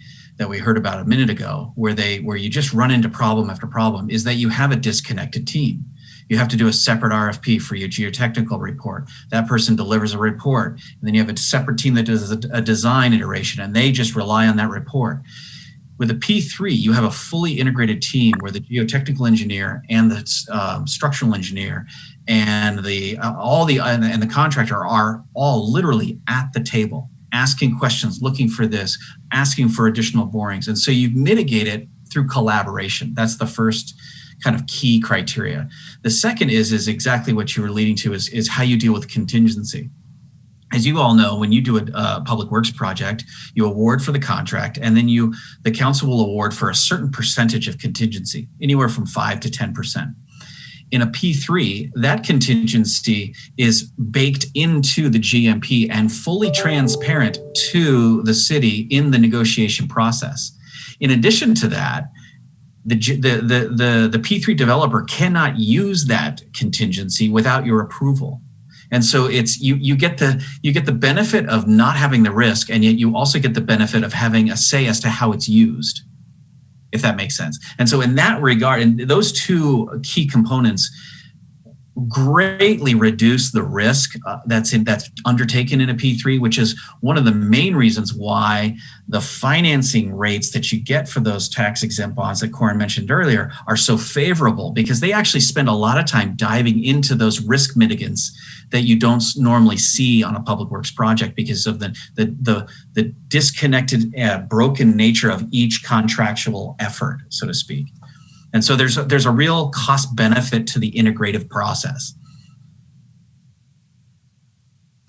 heard about a minute ago, where you just run into problem after problem, is that you have a disconnected team. You have to do a separate RFP for your geotechnical report. That person delivers a report, and then you have a separate team that does a design iteration, and they just rely on that report. With a P3, you have a fully integrated team where the geotechnical engineer and the structural engineer and the contractor are all literally at the table, asking questions, looking for this, asking for additional borings. And so you mitigate it through collaboration. That's the first kind of key criteria. The second is exactly what you were leading to, is how you deal with contingency. As you all know, when you do a public works project, you award for the contract, and then the council will award for a certain percentage of contingency, anywhere from 5 to 10%. In a P3, that contingency is baked into the GMP and fully transparent to the city in the negotiation process. In addition to that, the P3 developer cannot use that contingency without your approval. And so it's you get the benefit of not having the risk, and yet you also get the benefit of having a say as to how it's used, if that makes sense. And so in that regard, and those two key components greatly reduce the risk that's undertaken in a P3, which is one of the main reasons why the financing rates that you get for those tax exempt bonds that Corin mentioned earlier are so favorable, because they actually spend a lot of time diving into those risk mitigants that you don't normally see on a public works project because of the disconnected, broken nature of each contractual effort, so to speak. And so there's a real cost benefit to the integrative process.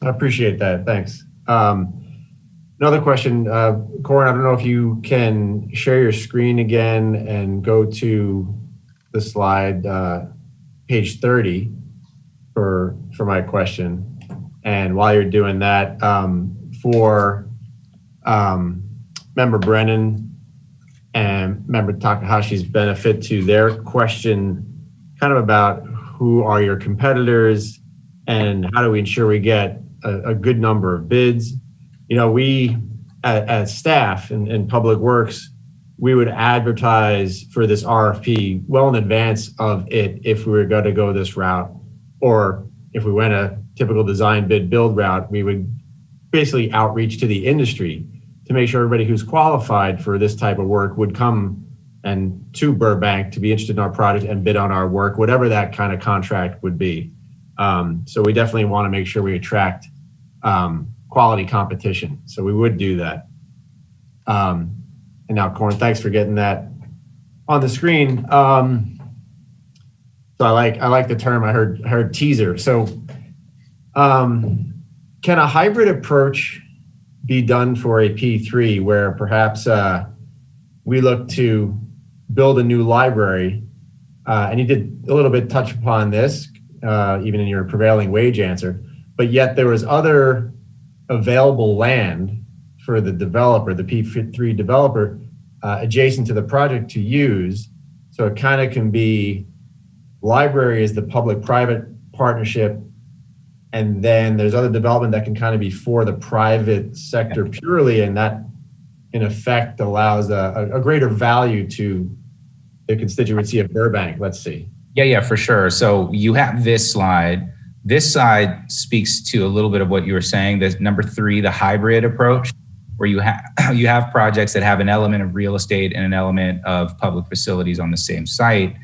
I appreciate that. Thanks. Another question, Corin, I don't know if you can share your screen again and go to the slide, page 30 for my question. And while you're doing that, for Member Brennan and Member Takahashi's benefit to their question, kind of about who are your competitors and how do we ensure we get a good number of bids. You know, we as staff in Public Works, we would advertise for this RFP well in advance of it if we were going to go this route, or if we went a typical design bid build route, we would basically outreach to the industry to make sure everybody who's qualified for this type of work would come and to Burbank to be interested in our project and bid on our work, whatever that kind of contract would be. So we definitely want to make sure we attract quality competition. So we would do that. And now, Corin, thanks for getting that on the screen. So So I like the term. I heard teaser. So can a hybrid approach be done for a P3 where perhaps we look to build a new library? And you did a little bit touch upon this, even in your prevailing wage answer, but yet there was other available land for the developer, the P3 developer, adjacent to the project to use. So it kind of can be library is the public-private partnership, and then there's other development that can kind of be for the private sector purely, and that in effect allows a greater value to the constituency of Burbank, let's see. Yeah, for sure. So you have this slide. This slide speaks to a little bit of what you were saying. There's number 3, the hybrid approach, where you have projects that have an element of real estate and an element of public facilities on the same site.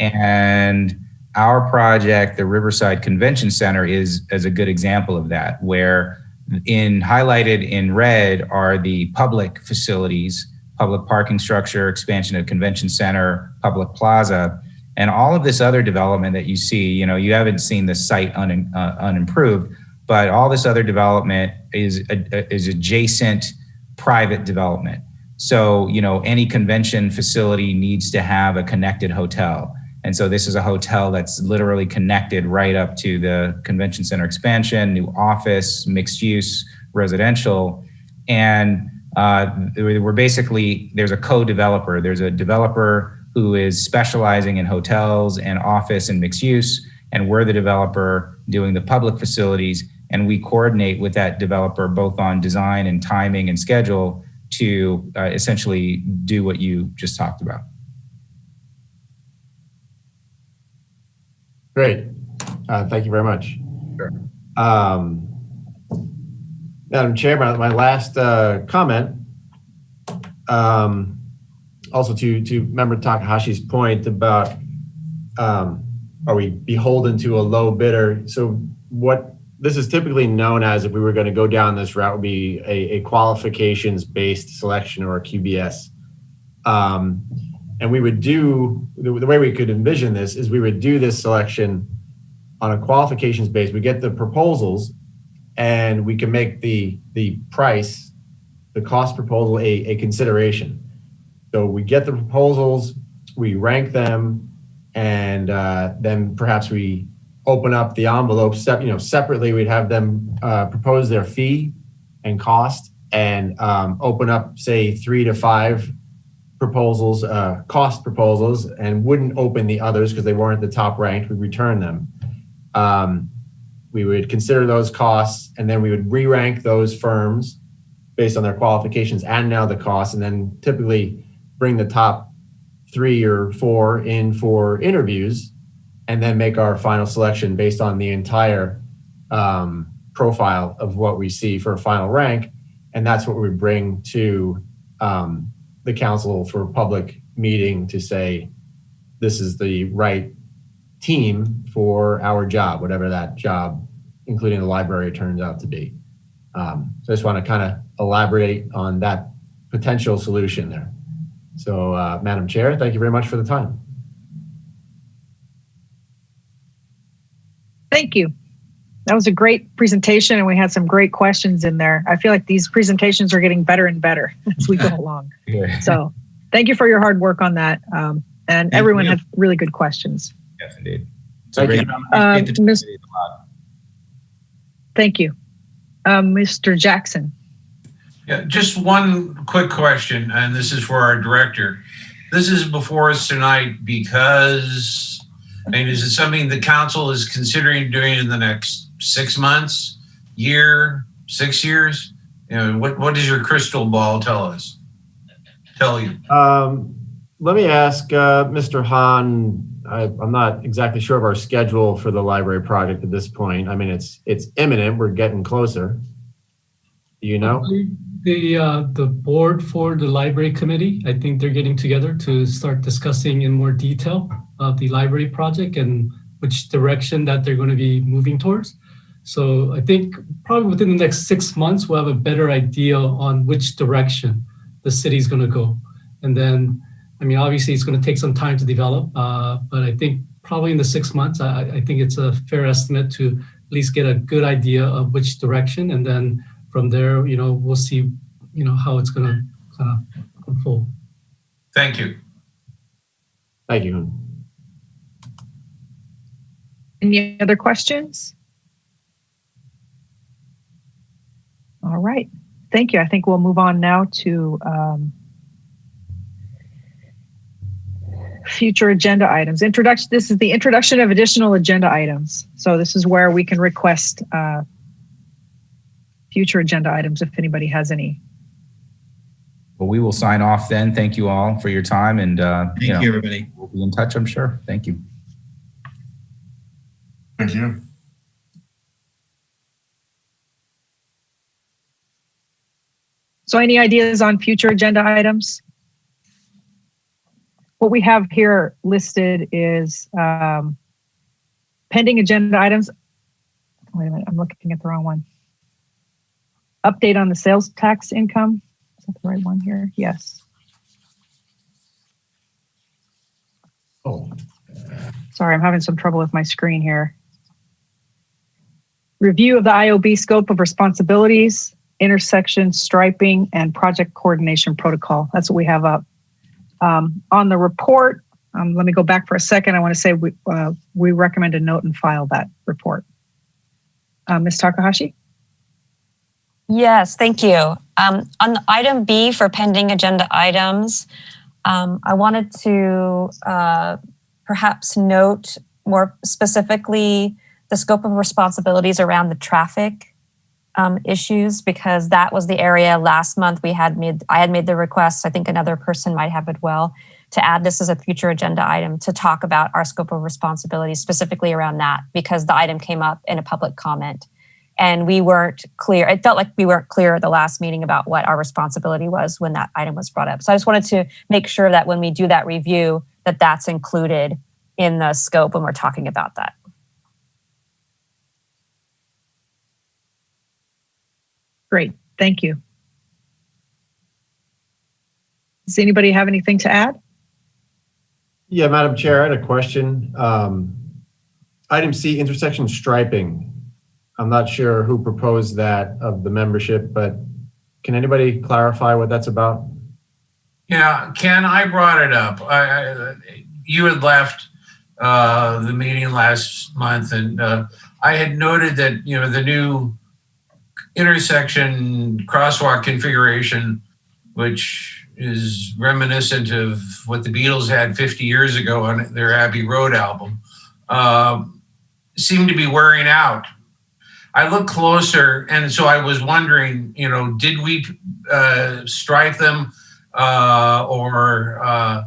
And our project, the Riverside Convention Center, is a good example of that, where highlighted in red are the public facilities, public parking structure, expansion of convention center, public plaza, and all of this other development that you see. You haven't seen the site unimproved, but all this other development is adjacent private development. So, any convention facility needs to have a connected hotel. And so this is a hotel that's literally connected right up to the convention center expansion, new office, mixed use, residential. And we're basically, there's a co-developer. There's a developer who is specializing in hotels and office and mixed use. And we're the developer doing the public facilities. And we coordinate with that developer both on design and timing and schedule to essentially do what you just talked about. Great. Thank you very much. Sure. Madam Chair, my last comment, also to Member Takahashi's point about are we beholden to a low bidder? So what this is typically known as, if we were going to go down this route, would be a qualifications-based selection, or a QBS. And we would do, the way we could envision this is we would do this selection on a qualifications base. We get the proposals and we can make the price, the cost proposal, a consideration. So we get the proposals, we rank them, and then perhaps we open up the envelope. Separately, we'd have them propose their fee and cost, and open up, say, 3 to 5 proposals, cost proposals, and wouldn't open the others because they weren't the top ranked. We'd return them. We would consider those costs, and then we would re-rank those firms based on their qualifications and now the costs, and then typically bring the top 3 or 4 in for interviews, and then make our final selection based on the entire profile of what we see for a final rank. And that's what we bring to the council for public meeting to say, this is the right team for our job, whatever that job, including the library, turns out to be. So I just want to kind of elaborate on that potential solution there. So Madam Chair, thank you very much for the time. Thank you. That was a great presentation, and we had some great questions in there. I feel like these presentations are getting better and better as we go along. Yeah. So thank you for your hard work on that. And everyone had really good questions. Yes, indeed. Thank you. Thank you. Mr. Jackson. Yeah, just one quick question, and this is for our director. This is before us tonight because, is it something the council is considering doing in the next 6 months, year, 6 years? What does your crystal ball tell you? Let me ask Mr. Hahn. I'm not exactly sure of our schedule for the library project at this point. It's imminent. We're getting closer. Do you know? The board for the library committee, I think they're getting together to start discussing in more detail of the library project and which direction that they're going to be moving towards. So I think probably within the next 6 months, we'll have a better idea on which direction the city's going to go. And then, obviously it's going to take some time to develop, but I think probably in the 6 months. I think it's a fair estimate to at least get a good idea of which direction. And then from there, we'll see, how it's going to kind of unfold. Thank you. Thank you. Any other questions? All right. Thank you. I think we'll move on now to future agenda items. Introduction. This is the introduction of additional agenda items. So this is where we can request future agenda items if anybody has any. Well, we will sign off then. Thank you all for your time, and Thank you, everybody. We'll be in touch, I'm sure. Thank you. Thank you. So any ideas on future agenda items? What we have here listed is pending agenda items. Wait a minute, I'm looking at the wrong one. Update on the sales tax income. Is that the right one here? Yes. Oh, Sorry, I'm having some trouble with my screen here. Review of the IOB scope of responsibilities, intersection striping, and project coordination protocol. That's what we have up. On the report, let me go back for a second. I want to say we recommend a note and file that report. Ms. Takahashi? Yes, thank you. On item B for pending agenda items, I wanted to perhaps note more specifically the scope of responsibilities around the traffic issues, because that was the area last month I had made the request. I think another person might have as well, to add this as a future agenda item to talk about our scope of responsibilities specifically around that, because the item came up in a public comment and we weren't clear. It felt like we weren't clear at the last meeting about what our responsibility was when that item was brought up. So I just wanted to make sure that when we do that review, that that's included in the scope when we're talking about that. Great, thank you. Does anybody have anything to add? yeah, Madam Chair, I had a question. Item C, intersection striping. I'm not sure who proposed that of the membership, but can anybody clarify what that's about? Yeah, Ken, I brought it up. You had left the meeting last month, and I had noted that, the new intersection crosswalk configuration, which is reminiscent of what the Beatles had 50 years ago on their Abbey Road album, seemed to be wearing out. I looked closer, and so I was wondering, did we stripe them, or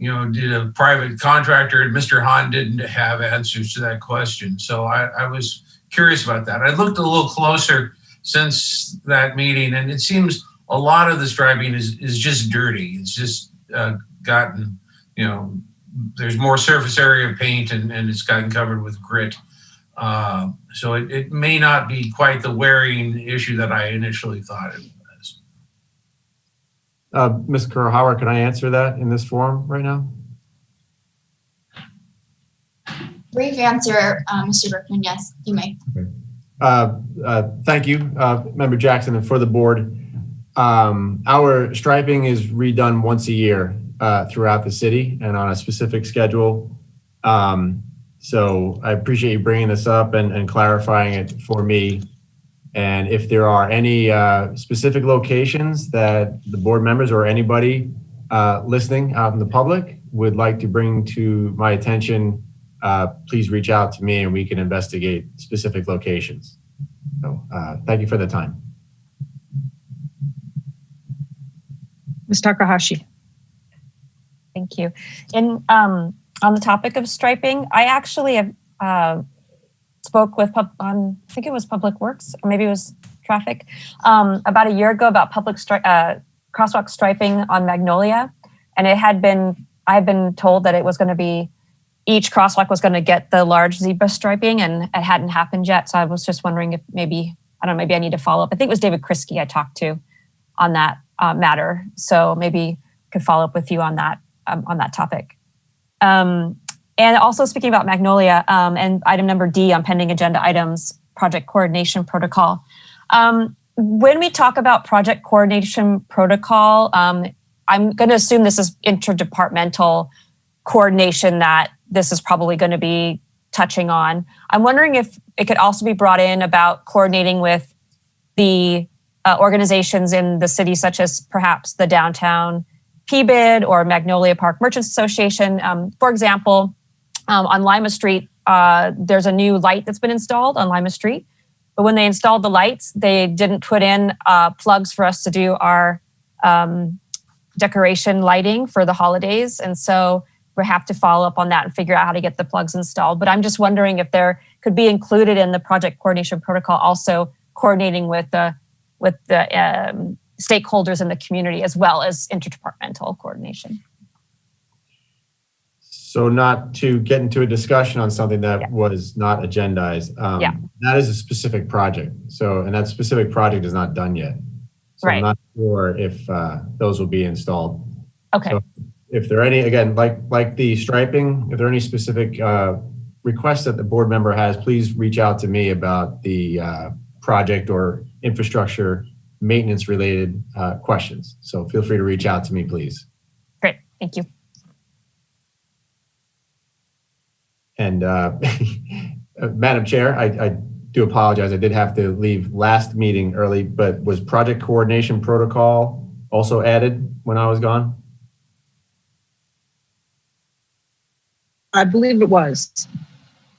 did a private contractor, and Mr. Hahn didn't have answers to that question. So I was curious about that. I looked a little closer since that meeting, and it seems a lot of the striping is just dirty. It's just gotten, there's more surface area of paint, and it's gotten covered with grit. So it may not be quite the wearing issue that I initially thought it was. Ms. Kurohara, can I answer that in this forum right now? Brief answer, Mr. Berkman, yes, you may. Thank you, Member Jackson, and for the board. Our striping is redone once a year throughout the city and on a specific schedule. So I appreciate you bringing this up and clarifying it for me. And if there are any specific locations that the board members or anybody listening out in the public would like to bring to my attention, please reach out to me and we can investigate specific locations. So thank you for the time. Ms. Takahashi. Thank you. And on the topic of striping, I actually have spoke with, I think it was Public Works, or maybe it was Traffic, about a year ago about crosswalk striping on Magnolia. And I had been told that it was going to be, each crosswalk was going to get the large zebra striping, and it hadn't happened yet. So I was just wondering if maybe I need to follow up. I think it was David Kriske I talked to on that matter. So maybe I could follow up with you on that topic. And also speaking about Magnolia and item number D on pending agenda items, project coordination protocol. When we talk about project coordination protocol, I'm going to assume this is interdepartmental coordination that this is probably going to be touching on. I'm wondering if it could also be brought in about coordinating with the organizations in the city, such as perhaps the Downtown PBID or Magnolia Park Merchants Association. For example, on Lima Street, there's a new light that's been installed on Lima Street. But when they installed the lights, they didn't put in plugs for us to do our decoration lighting for the holidays. And so we have to follow up on that and figure out how to get the plugs installed. But I'm just wondering if there could be included in the project coordination protocol also coordinating with the stakeholders in the community as well as interdepartmental coordination. So not to get into a discussion on something that was not agendized. That is a specific project. So, and that specific project is not done yet. So I'm not sure if those will be installed. Okay. So if there are any, again, like the striping, if there are any specific requests that the board member has, please reach out to me about the project or infrastructure maintenance related questions. So feel free to reach out to me, please. Great, thank you. And Madam Chair, I do apologize. I did have to leave last meeting early, but was project coordination protocol also added when I was gone? I believe it was.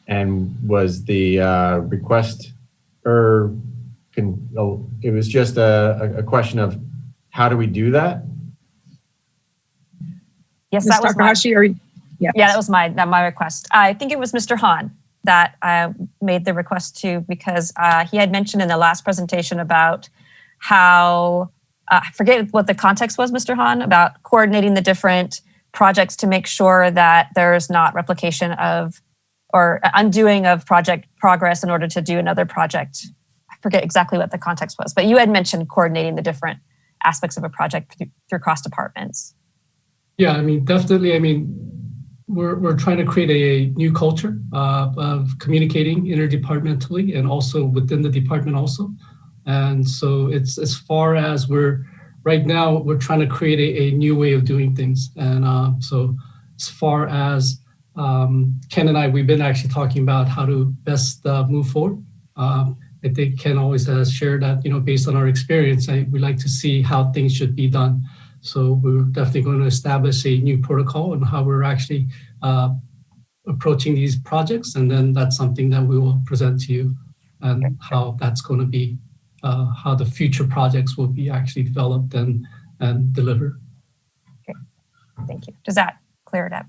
And was the request, or it was just a question of how do we do that? Yes, Ms. that was Takahashi, yeah, that was my request. I think it was Mr. Hahn that I made the request to, because he had mentioned in the last presentation about how, I forget what the context was, Mr. Hahn, about coordinating the different projects to make sure that there's not replication of or undoing of project progress in order to do another project. I forget exactly what the context was, but you had mentioned coordinating the different aspects of a project through cross departments. Yeah, I mean, definitely. I mean, we're trying to create a new culture of communicating interdepartmentally and also within the department also. And so it's as far as right now, we're trying to create a new way of doing things. And so as far as Ken and I, we've been actually talking about how to best move forward. I think Ken always has shared that, based on our experience, we like to see how things should be done. So we're definitely going to establish a new protocol on how we're actually approaching these projects. And then that's something that we will present to you and how that's going to be, how the future projects will be actually developed and delivered. Okay, thank you. Does that clear it up?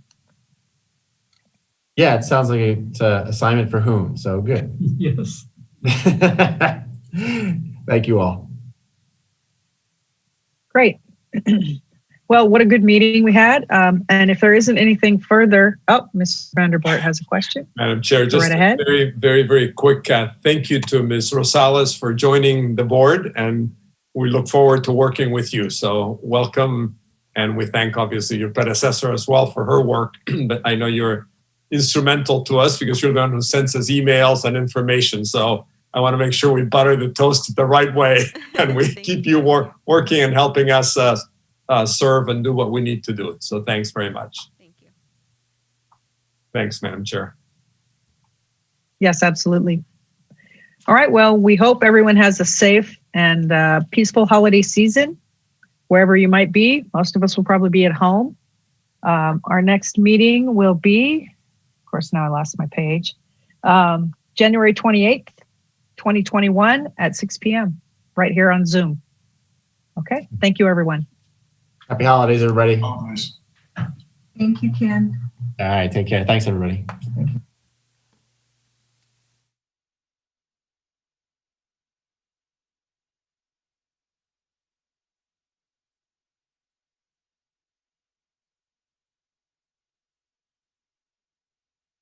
Yeah, it sounds like it's an assignment for whom, so good. Yes. Thank you all. Great. Well, what a good meeting we had. And if there isn't anything further, Ms. Vanderbart has a question. Madam Chair, just right ahead. very, very, very quick thank you to Ms. Rosales for joining the board, and we look forward to working with you. So welcome, and we thank obviously your predecessor as well for her work, but I know you're instrumental to us because you're the one who sends us emails and information. So I want to make sure we butter the toast the right way and we keep you working and helping us serve and do what we need to do. So thanks very much. Thank you. Thanks, Madam Chair. Yes, absolutely. All right. Well, we hope everyone has a safe and peaceful holiday season, wherever you might be. Most of us will probably be at home. Our next meeting will be, of course, now I lost my page, January 28th, 2021 at 6 p.m. right here on Zoom. Okay. Thank you, everyone. Happy holidays, everybody. Holidays. Thank you, Ken. All right, take care. Thanks, everybody. Thank you.